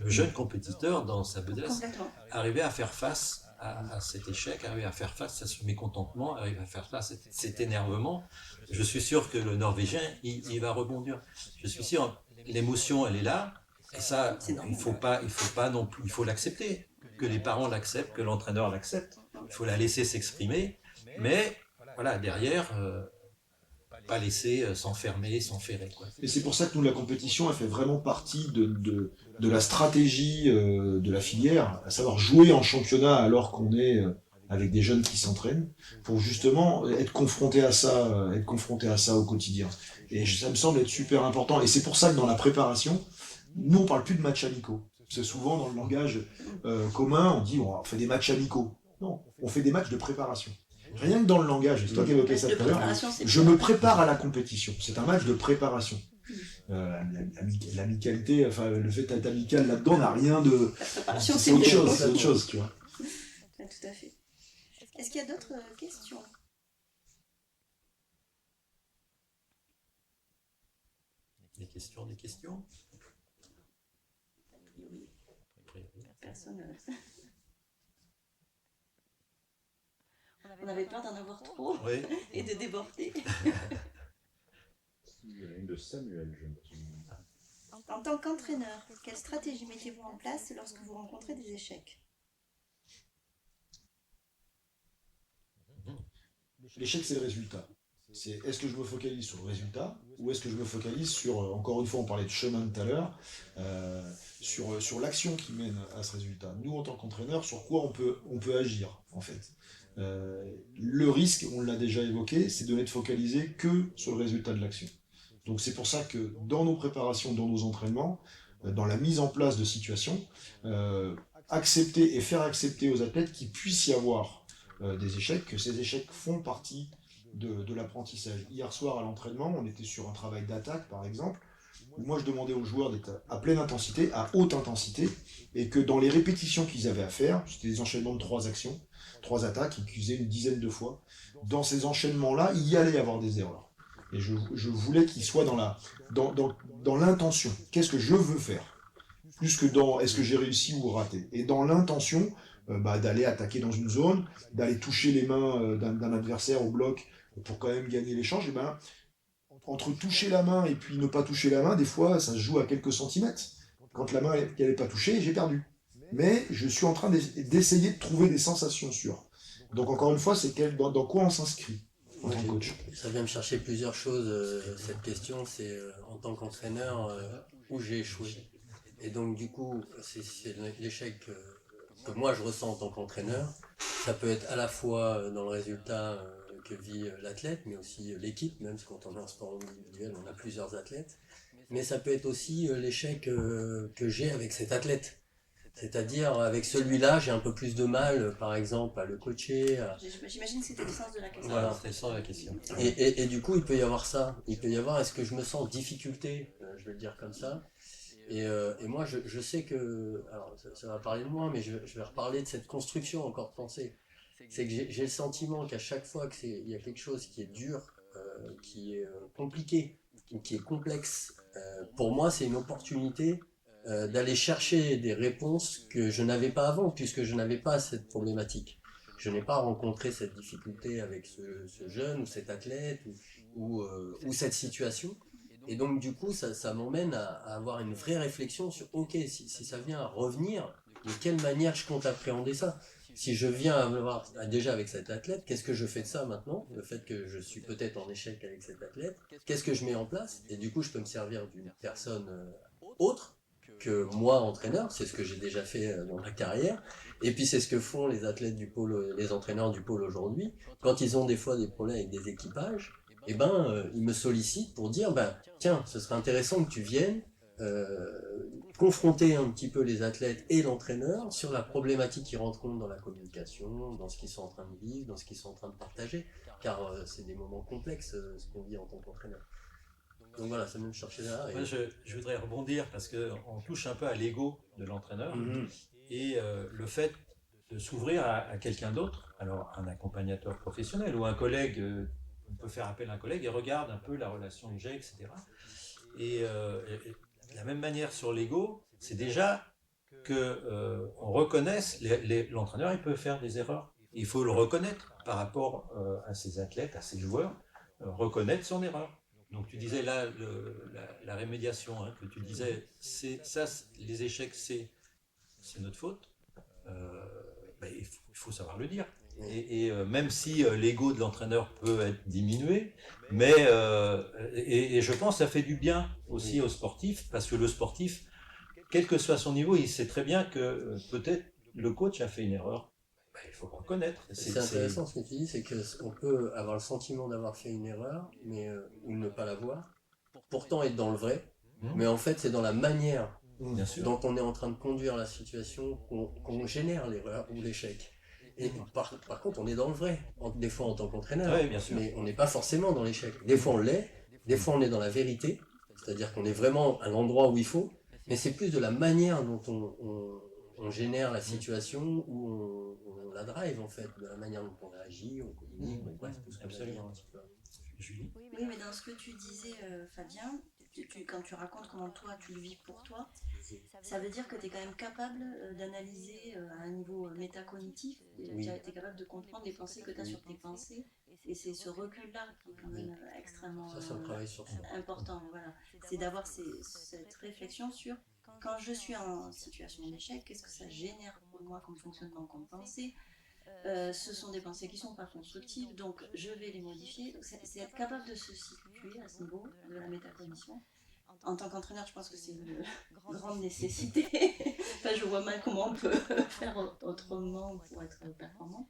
jeune compétiteur dans sa besace. Complètement. Arriver à faire face à cet échec, arriver à faire face à ce mécontentement, arriver à faire face à cet énervement. Je suis sûr que le Norvégien, il va rebondir. Je suis sûr, l'émotion, elle est là. Et ça, il faut pas non plus, il faut l'accepter. Que les parents l'acceptent, que l'entraîneur l'accepte. Il faut la laisser s'exprimer. Mais, voilà, derrière, pas laisser s'enfermer, s'enferrer, quoi. Et c'est pour ça que nous, la compétition, elle fait vraiment partie de la stratégie de la filière, à savoir jouer en championnat alors qu'on est avec des jeunes qui s'entraînent, pour justement être confronté à ça au quotidien. Et ça me semble être super important. Et c'est pour ça que dans la préparation, nous, on parle plus de matchs amicaux. C'est souvent dans le langage commun, on dit on fait des matchs amicaux. Non, on fait des matchs de préparation. Rien que dans le langage, c'est toi qui évoquais ça tout à l'heure, je me prépare à la compétition. C'est un match de préparation. L'amicalité, enfin le fait d'être amical là-dedans n'a rien de... C'est autre chose, tu vois. Ouais, tout à fait. Est-ce qu'il y a d'autres questions? Des questions? Oui. Personne. On avait peur d'en avoir trop Oui. et de déborder. Il y en a une de Samuel, je me souviens. En tant qu'entraîneur, quelle stratégie mettez-vous en place lorsque vous rencontrez des échecs? L'échec, c'est le résultat. C'est est-ce que je me focalise sur le résultat ou est-ce que je me focalise sur, encore une fois, on parlait de chemin tout à l'heure, sur l'action qui mène à ce résultat. Nous, en tant qu'entraîneur, sur quoi on peut agir, en fait. Le risque, on l'a déjà évoqué, c'est de n'être focalisé que sur le résultat de l'action. Donc c'est pour ça que dans nos préparations, dans nos entraînements, dans la mise en place de situations, accepter et faire accepter aux athlètes qu'il puisse y avoir des échecs, que ces échecs font partie de l'apprentissage. Hier soir à l'entraînement, on était sur un travail d'attaque par exemple, où moi je demandais aux joueurs d'être à pleine intensité, à haute intensité, et que dans les répétitions qu'ils avaient à faire, c'était des enchaînements de 3 actions, 3 attaques, et qu'ils faisaient une dizaine de fois, dans ces enchaînements-là, il y allait y avoir des erreurs. Et je voulais qu'ils soient dans l'intention. Qu'est-ce que je veux faire? Plus que dans est-ce que j'ai réussi ou raté. Et dans l'intention d'aller attaquer dans une zone, d'aller toucher les mains d'un adversaire au bloc pour quand même gagner l'échange, et entre toucher la main et puis ne pas toucher la main, des fois ça se joue à quelques centimètres. Quand la main n'est pas touchée, j'ai perdu. Mais je suis en train d'essayer de trouver des sensations sûres. Donc encore une fois, c'est dans quoi on s'inscrit en tant que coach. Ça vient me chercher plusieurs choses, cette question, c'est en tant qu'entraîneur, où j'ai échoué. Et donc du coup, c'est l'échec que moi je ressens en tant qu'entraîneur. Ça peut être à la fois dans le résultat que vit l'athlète, mais aussi l'équipe, même si quand on est en sport individuel, on a plusieurs athlètes. Mais ça peut être aussi l'échec que j'ai avec cet athlète. C'est-à-dire, avec celui-là, j'ai un peu plus de mal, par exemple, à le coacher. J'imagine que c'était le sens de la question. Voilà. C'est ça la question. Et du coup, il peut y avoir ça. Il peut y avoir, est-ce que je me sens en difficulté, je vais le dire comme ça. Et moi, je sais que, alors ça va parler de moi, mais je vais reparler de cette construction encore de pensée. C'est que j'ai le sentiment qu'à chaque fois qu'il y a quelque chose qui est dur, qui est compliqué, qui est complexe, pour moi, c'est une opportunité d'aller chercher des réponses que je n'avais pas avant, puisque je n'avais pas cette problématique. Je n'ai pas rencontré cette difficulté avec ce jeune ou cet athlète ou cette situation. Et donc du coup, ça m'emmène à avoir une vraie réflexion sur, ok, si ça vient à revenir, de quelle manière je compte appréhender ça? Si je viens à voir déjà avec cet athlète, qu'est-ce que je fais de ça maintenant? Le fait que je suis peut-être en échec avec cet athlète, qu'est-ce que je mets en place? Et du coup, je peux me servir d'une personne autre que moi, entraîneur. C'est ce que j'ai déjà fait dans ma carrière. Et puis, c'est ce que font les athlètes du pôle, les entraîneurs du pôle aujourd'hui. Quand ils ont des fois des problèmes avec des équipages, eh ben, ils me sollicitent pour dire, tiens, ce serait intéressant que tu viennes confronter un petit peu les athlètes et l'entraîneur sur la problématique qu'ils rencontrent dans la communication, dans ce qu'ils sont en train de vivre, dans ce qu'ils sont en train de partager, car c'est des moments complexes ce qu'on vit en tant qu'entraîneur. Donc voilà, ça me chercher là. Moi, je voudrais rebondir parce qu'on touche un peu à l'ego de l'entraîneur et le fait de s'ouvrir à quelqu'un d'autre, alors un accompagnateur professionnel ou un collègue, on peut faire appel à un collègue et regarde un peu la relation que j'ai, etc. Et de la même manière sur l'ego, c'est déjà que on reconnaisse, l'entraîneur il peut faire des erreurs. Il faut le reconnaître par rapport à ses athlètes, à ses joueurs, reconnaître son erreur. Donc tu disais là, la rémédiation, hein, que tu disais, les échecs, c'est notre faute. Il faut savoir le dire. Et même si l'ego de l'entraîneur peut être diminué, mais et je pense que ça fait du bien aussi au sportif, parce que le sportif, quel que soit son niveau, il sait très bien que peut-être le coach a fait une erreur. Il faut le reconnaître. C'est intéressant ce que tu dis, c'est qu'on peut avoir le sentiment d'avoir fait une erreur, mais ou ne pas l'avoir, pourtant être dans le vrai, mais en fait c'est dans la manière dont on est en train de conduire la situation qu'on génère l'erreur ou l'échec. Et par contre, on est dans le vrai, des fois en tant qu'entraîneur, mais on n'est pas forcément dans l'échec. Des fois on l'est, des fois on est dans la vérité, c'est-à-dire qu'on est vraiment à l'endroit où il faut, mais c'est plus de la manière dont on génère la situation, où on la drive en fait, de la manière dont on réagit, on communique, bref, tout ce qu'on a dit un petit peu. Julie. Oui, mais dans ce que tu disais, Fabien, quand tu racontes comment toi tu le vis pour toi, ça veut dire que tu es quand même capable d'analyser à un niveau métacognitif, tu es capable de comprendre les pensées que tu as sur tes pensées, et c'est ce recul-là qui est quand même extrêmement important. Voilà. C'est d'avoir cette réflexion sur quand je suis en situation d'échec, qu'est-ce que ça génère pour moi comme fonctionnement, comme pensée. Ce sont des pensées qui ne sont pas constructives, donc je vais les modifier. C'est être capable de se situer à ce niveau de la métacognition. En tant qu'entraîneur, je pense que c'est une grande nécessité. Enfin, je vois mal comment on peut faire autrement pour être performant.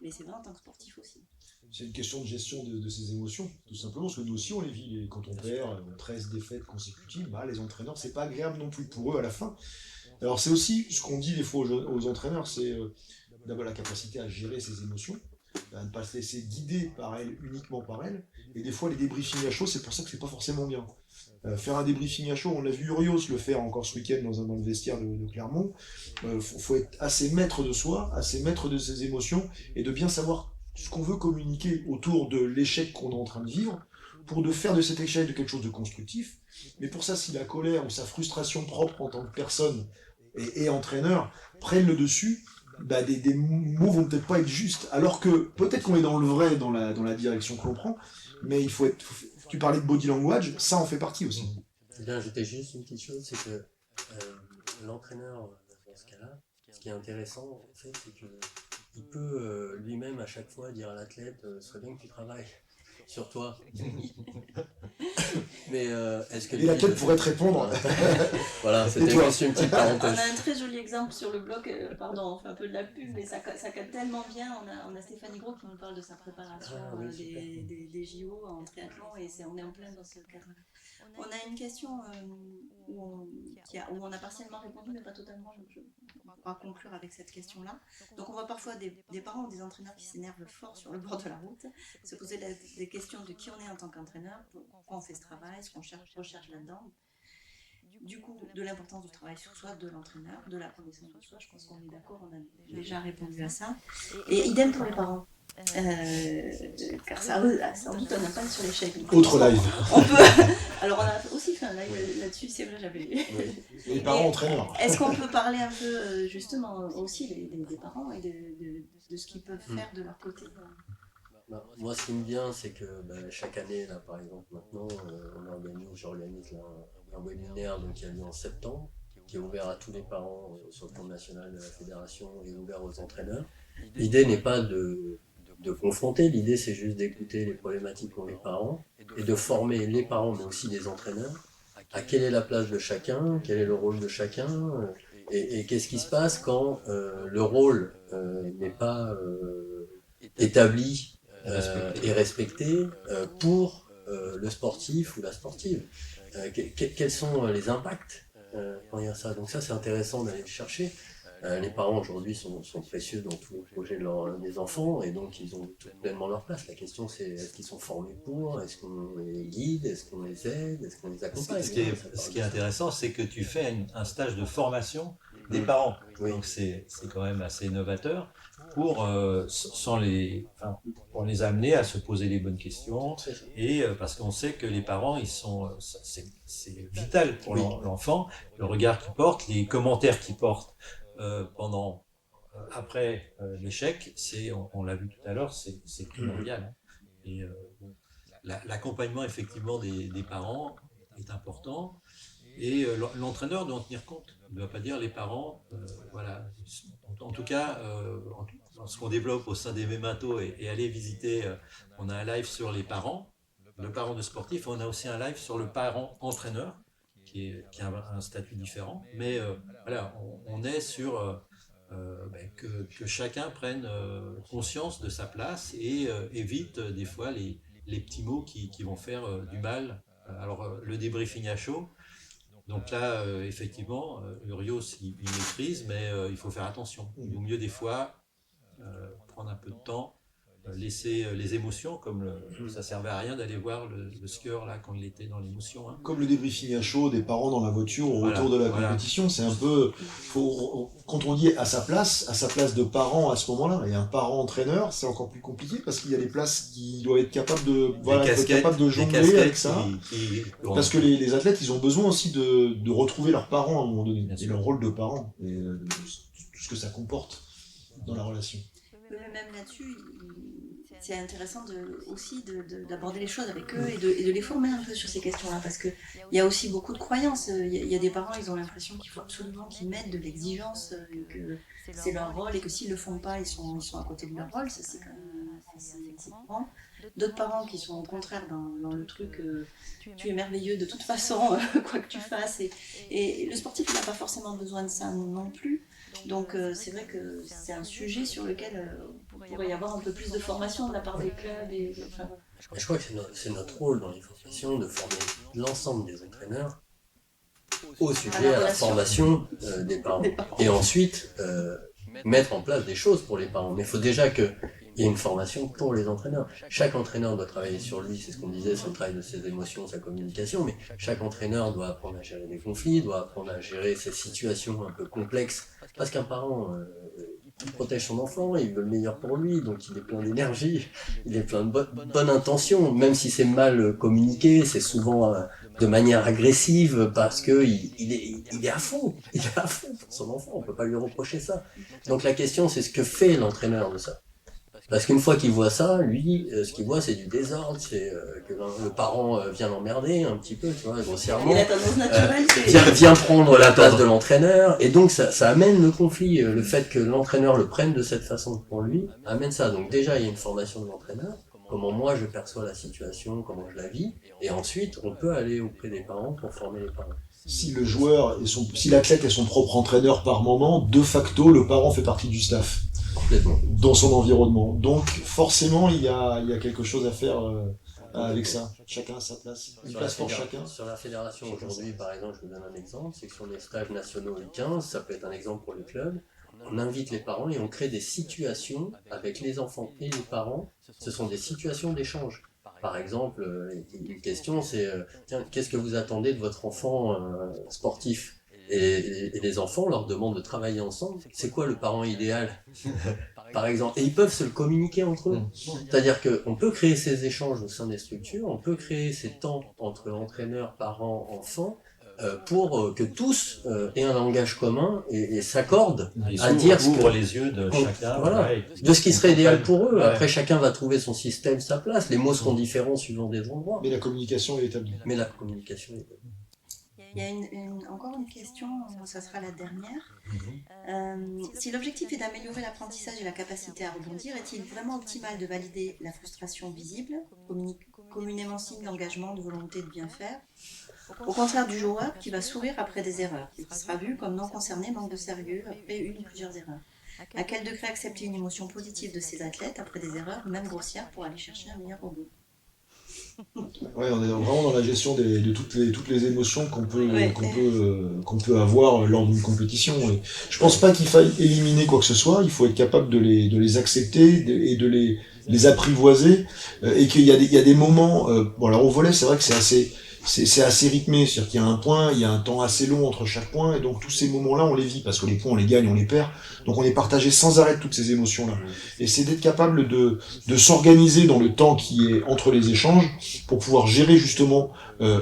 Mais c'est vrai en tant que sportif aussi. C'est une question de gestion de ses émotions, tout simplement, parce que nous aussi on les vit. Et quand on perd 13 défaites consécutives, les entraîneurs, c'est pas agréable non plus pour eux à la fin. Alors c'est aussi ce qu'on dit des fois aux entraîneurs, c'est d'abord la capacité à gérer ses émotions, à ne pas se laisser guider par elles, uniquement par elles. Et des fois les débriefings à chaud, c'est pour ça que c'est pas forcément bien. Faire un débriefing à chaud, on a vu Urios le faire encore ce week-end dans le vestiaire de Clermont. Faut être assez maître de soi, assez maître de ses émotions, et de bien savoir ce qu'on veut communiquer autour de l'échec qu'on est en train de vivre, pour de faire de cet échec de quelque chose de constructif. Mais pour ça, si la colère ou sa frustration propre en tant que personne et entraîneur prennent le dessus, des mots vont peut-être pas être justes, alors que peut-être qu'on est dans le vrai, dans la direction que l'on prend, mais il faut être... Tu parlais de body language, ça en fait partie aussi. Je vais ajouter juste une petite chose, c'est que l'entraîneur, dans ce cas-là, ce qui est intéressant, en fait, c'est qu'il peut lui-même à chaque fois dire à l'athlète « ce serait bien que tu travailles sur toi ». Mais est-ce que... Et l'athlète pourrait te répondre. Voilà, c'était juste une petite parenthèse. On a un très joli exemple sur le blog, on fait un peu de la pub, mais ça cadre tellement bien. On a Stéphanie Gros qui nous parle de sa préparation des JO en triathlon, et on est en plein dans ce cadre-là. On a une question où on a partiellement répondu, mais pas totalement. On va conclure avec cette question-là. Donc on voit parfois des parents ou des entraîneurs qui s'énervent fort sur le bord de la route, se poser des questions de qui on est en tant qu'entraîneur, pourquoi on fait ce travail, ce qu'on recherche là-dedans. Du coup, de l'importance du travail sur soi, de l'entraîneur, de la connaissance de soi, je pense qu'on est d'accord, on a déjà répondu à ça. Et idem pour les parents. car ça sans doute un impact sur l'échec. Donc, Autre live. On peut... Alors on a aussi fait un live là-dessus, c'est vrai, j'avais... Les parents entraîneurs. Est-ce qu'on peut parler un peu justement aussi des parents et de ce qu'ils peuvent faire de leur côté? Moi, ce qui me vient, c'est que chaque année, là, par exemple, maintenant, j'organise là, un webinaire donc, qui a lieu en septembre, qui est ouvert à tous les parents sur le plan national de la fédération et ouvert aux entraîneurs. L'idée n'est pas de confronter, l'idée c'est juste d'écouter les problématiques qu'ont les parents et de former les parents, mais aussi les entraîneurs, à quelle est la place de chacun, quel est le rôle de chacun, et qu'est-ce qui se passe quand le rôle n'est pas établi et respecté pour le sportif ou la sportive. Quels sont les impacts quand il y a ça? Donc ça c'est intéressant d'aller le chercher. Les parents aujourd'hui sont précieux dans tous les projets des enfants et donc ils ont pleinement leur place. La question c'est est-ce qu'ils sont formés pour, est-ce qu'on les guide, est-ce qu'on les aide, est-ce qu'on les accompagne? Ce qui est intéressant, c'est que tu fais un stage de formation des parents. Oui. Donc c'est quand même assez novateur pour les amener à se poser les bonnes questions et parce qu'on sait que les parents c'est vital pour l'enfant, le regard qu'ils portent, les commentaires qu'ils portent après l'échec, on l'a vu tout à l'heure, c'est primordial. Hein. Et l'accompagnement effectivement des parents est important. Et l'entraîneur doit en tenir compte. Il ne doit pas dire les parents, voilà. En tout cas, dans ce qu'on développe au sein des Mémentos et aller visiter, on a un live sur les parents, le parent de sportif, on a aussi un live sur le parent entraîneur, qui a un statut différent. Mais voilà, on est sur que chacun prenne conscience de sa place et évite des fois les petits mots qui vont faire du mal. Alors le débriefing à chaud. Donc là, effectivement, Urios, il maîtrise, mais il faut faire attention. Il vaut mieux des fois prendre un peu de temps, laisser les émotions, comme ça servait à rien d'aller voir le skieur là quand il était dans l'émotion. Hein. Comme le débriefing à chaud des parents dans la voiture au retour de la compétition, c'est un peu, quand on dit à sa place de parent à ce moment-là, et un parent entraîneur, c'est encore plus compliqué parce qu'il y a des places qui doivent être capables de jongler avec ça. Parce que les athlètes, ils ont besoin aussi de retrouver leurs parents à un moment donné, et leur rôle de parent, et tout ce que ça comporte dans la relation. Même là-dessus, c'est intéressant aussi d'aborder les choses avec eux et de les former un peu sur ces questions-là, parce qu'il y a aussi beaucoup de croyances. Il y a des parents, ils ont l'impression qu'il faut absolument qu'ils mettent de l'exigence, que c'est leur rôle et que s'ils ne le font pas, ils sont à côté de leur rôle. Ça, c'est quand même assez courant. D'autres parents qui sont au contraire dans le truc tu es merveilleux de toute façon, quoi que tu fasses. Et le sportif, il n'a pas forcément besoin de ça non plus. Donc c'est vrai que c'est un sujet sur lequel il pourrait y avoir un peu plus de formation de la part des clubs. Je crois que c'est notre rôle dans les formations de former l'ensemble des entraîneurs au sujet à la formation des parents. Et ensuite mettre en place des choses pour les parents. Mais il faut déjà qu'il y ait une formation pour les entraîneurs. Chaque entraîneur doit travailler sur lui, c'est ce qu'on disait, sur le travail de ses émotions, sa communication, mais chaque entraîneur doit apprendre à gérer des conflits, doit apprendre à gérer ces situations un peu complexes. Parce qu'un parent, il protège son enfant, il veut le meilleur pour lui, donc il est plein d'énergie, il est plein de bonnes intentions, même si c'est mal communiqué, c'est souvent de manière agressive, parce que il est à fond, pour son enfant, on peut pas lui reprocher ça. Donc la question, c'est ce que fait l'entraîneur de ça. Parce qu'une fois qu'il voit ça, lui, ce qu'il voit, c'est du désordre, c'est que le parent vient l'emmerder un petit peu, tu vois, grossièrement. Et la tendance naturelle, vient prendre la place de l'entraîneur, et donc ça amène le conflit. Le fait que l'entraîneur le prenne de cette façon pour lui, amène ça. Donc déjà, il y a une formation de l'entraîneur, comment moi je perçois la situation, comment je la vis, et ensuite, on peut aller auprès des parents pour former les parents. Si si l'athlète est son propre entraîneur par moment, de facto, le parent fait partie du staff. Complètement. Dans son environnement. Donc forcément, il y a quelque chose à faire avec ça. Chacun à sa place. Une place pour chacun. Sur la fédération aujourd'hui, par exemple, je vous donne un exemple, c'est que sur les stages nationaux U15, ça peut être un exemple pour les clubs, on invite les parents et on crée des situations avec les enfants et les parents. Ce sont des situations d'échange. Par exemple, une question c'est, tiens, qu'est-ce que vous attendez de votre enfant sportif ? Et les enfants, on leur demande de travailler ensemble. C'est quoi le parent idéal, par exemple? Et ils peuvent se le communiquer entre eux. C'est-à-dire qu'on peut créer ces échanges au sein des structures, on peut créer ces temps entre entraîneurs, parents, enfants, pour que tous aient un langage commun et s'accordent à dire ouvre les yeux de chacun. Voilà. Ouais, De ce qui serait idéal pour eux. Ouais. Après, chacun va trouver son système, sa place. Les mots seront différents suivant des endroits. Mais la communication est établie. Mais la communication est établie. Il y a encore une question, ça sera la dernière. Si l'objectif est d'améliorer l'apprentissage et la capacité à rebondir, est-il vraiment optimal de valider la frustration visible, communément signe d'engagement, de volonté de bien faire, au contraire du joueur qui va sourire après des erreurs, et qui sera vu comme non concerné, manque de sérieux après une ou plusieurs erreurs? À quel degré accepter une émotion positive de ces athlètes après des erreurs, même grossières, pour aller chercher un meilleur rebond? Ouais, on est vraiment dans la gestion de toutes les émotions qu'on peut avoir lors d'une compétition. Et je pense pas qu'il faille éliminer quoi que ce soit, il faut être capable de les accepter et de les apprivoiser. Et qu'il y a des moments, bon alors au volley c'est vrai que c'est assez rythmé, c'est-à-dire qu'il y a un point, il y a un temps assez long entre chaque point, et donc tous ces moments-là on les vit, parce que les points on les gagne, on les perd, donc on est partagé sans arrêt de toutes ces émotions-là. Et c'est d'être capable de s'organiser dans le temps qui est entre les échanges, pour pouvoir gérer justement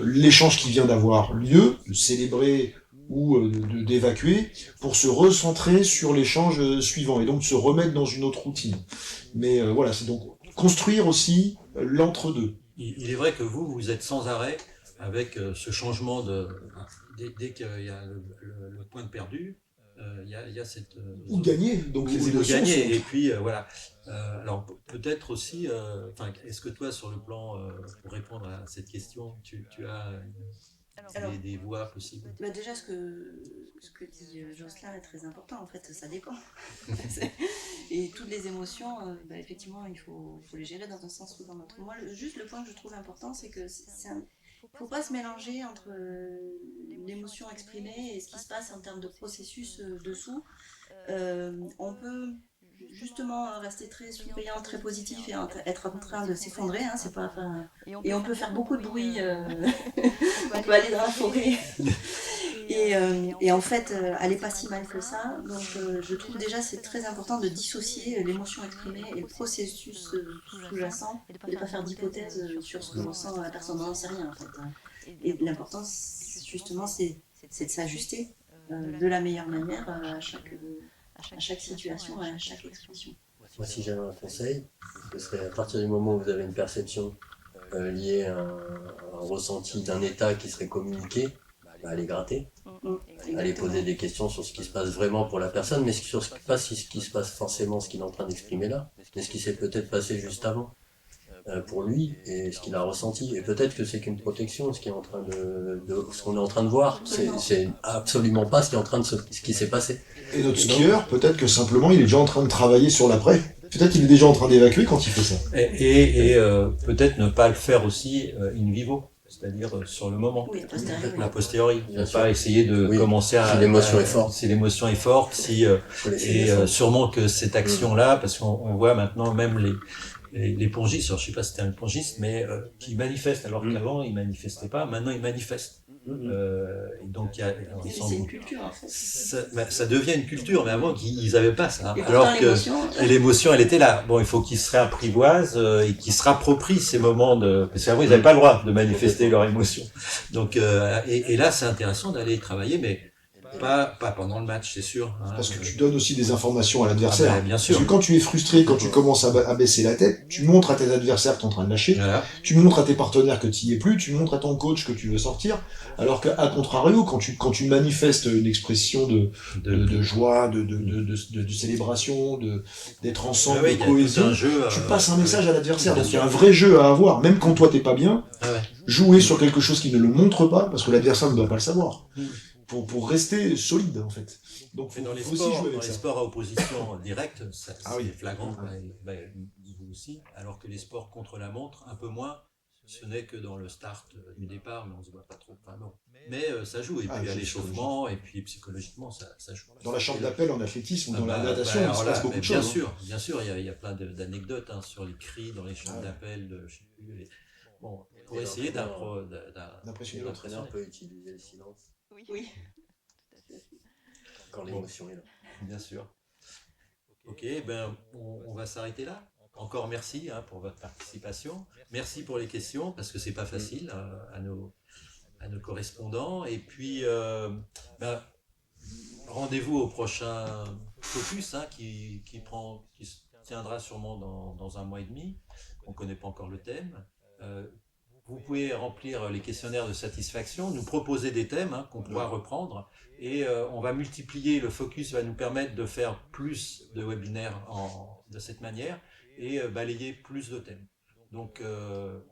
l'échange qui vient d'avoir lieu, de célébrer ou d'évacuer, pour se recentrer sur l'échange suivant, et donc se remettre dans une autre routine. Mais voilà, c'est donc construire aussi l'entre-deux. Il est vrai que vous êtes sans arrêt avec ce changement dès qu'il y a le point de perdu, il y a cette ou gagner, donc les ou de émotions gagner, sont... et puis voilà. Alors peut-être aussi, est-ce que toi sur le plan, pour répondre à cette question, tu as des voies possibles? Bah déjà, ce que dit Jocelyn est très important, en fait, ça dépend. Et toutes les émotions, bah, effectivement, il faut les gérer dans un sens ou dans l'autre. Moi, juste le point que je trouve important, c'est que faut pas se mélanger entre l'émotion exprimée et ce qui se passe en termes de processus dessous. On peut justement rester très souriant, très positif et être en train de s'effondrer, hein, c'est pas, et on peut faire beaucoup de bruit, on peut aller dans la forêt et en fait aller pas si mal que ça. Donc je trouve déjà c'est très important de dissocier l'émotion exprimée et le processus sous-jacent et de pas faire d'hypothèses sur ce que ressent la personne, on n'en sait rien en fait. Et l'important justement c'est de s'ajuster de la meilleure manière à chaque situation, à chaque expression. Moi, si j'avais un conseil, ce serait à partir du moment où vous avez une perception liée à un ressenti d'un état qui serait communiqué, allez gratter, allez poser des questions sur ce qui se passe vraiment pour la personne, mais sur pas ce qui se passe forcément, ce qu'il est en train d'exprimer là, mais ce qui s'est peut-être passé juste avant. Pour lui et ce qu'il a ressenti, et peut-être que c'est qu'une protection ce qu'on est en train de voir, c'est absolument pas ce qui s'est passé. Et notre skieur, peut-être que simplement il est déjà en train de travailler sur l'après, peut-être qu'il est déjà en train d'évacuer quand il fait ça. Et peut-être ne pas le faire aussi in vivo, c'est-à-dire sur le moment, Oui, a posteriori, ne pas essayer de commencer à... Si l'émotion est forte. Si l'émotion est forte, sûrement que cette action-là, parce qu'on voit maintenant même les pongistes, alors je sais pas si c'était un pongiste, mais qui manifestent, alors qu'avant ils manifestaient pas, maintenant ils manifestent. Et donc c'est une culture en fait. Ça devient une culture, mais avant ils n'avaient pas ça. Et Alors que l'émotion elle était là. Bon, il faut qu'ils se réapprivoisent et qu'ils se rapproprient ces moments parce qu'avant ils n'avaient pas le droit de manifester leur émotion. Donc et là c'est intéressant d'aller travailler, mais pas pendant le match, c'est sûr. Hein. Parce que tu donnes aussi des informations à l'adversaire. Ah ben, bien sûr. Parce que quand tu es frustré, quand tu commences à baisser la tête, tu montres à tes adversaires que tu es en train de lâcher, Voilà. tu montres à tes partenaires que tu n'y es plus, tu montres à ton coach que tu veux sortir, alors qu'à contrario, quand tu manifestes une expression de joie, de célébration, d'être ensemble, Ah oui, de cohésion, jeu, tu passes un message à l'adversaire. bien Donc il y a sûr. un vrai jeu à avoir, même quand toi t'es pas bien, Ah ouais. jouer sur quelque chose qui ne le montre pas, parce que l'adversaire ne doit pas le savoir. Pour rester solide en fait. Donc Mais dans les faut aussi sports, jouer avec ça. sports à opposition directe, c'est oui. flagrant, vous aussi, alors que les sports contre la montre, un peu moins, ce n'est que dans le start du départ, mais on ne se voit pas trop. Enfin, bon. Mais ça joue, et puis à l'échauffement, et puis psychologiquement, ça joue. Dans la chambre d'appel en athlétisme ou dans la natation, il se passe beaucoup de bien choses. Bien sûr, il y a plein d'anecdotes sur les cris dans les chambres d'appel, je sais plus. Bon, pour essayer d'impressionner. l'entraîneur. L'entraîneur peut utiliser le silence. Oui. Quand l'émotion est là. Bien sûr. Ok, ben on va s'arrêter là. Encore merci pour votre participation. Merci pour les questions, parce que c'est pas facile à nos correspondants. Et puis, ben, rendez-vous au prochain focus qui se tiendra sûrement dans un mois et demi. On ne connaît pas encore le thème. Vous pouvez remplir les questionnaires de satisfaction, nous proposer des thèmes qu'on pourra reprendre, et on va multiplier. Le focus va nous permettre de faire plus de webinaires de cette manière et balayer plus de thèmes. Donc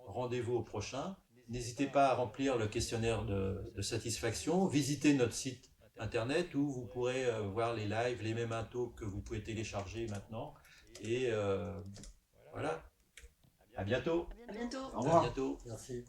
rendez-vous au prochain. N'hésitez pas à remplir le questionnaire de satisfaction. Visitez notre site internet où vous pourrez voir les lives, les mémentos que vous pouvez télécharger maintenant. Et voilà. À bientôt. À bientôt. Au revoir. À bientôt. Merci.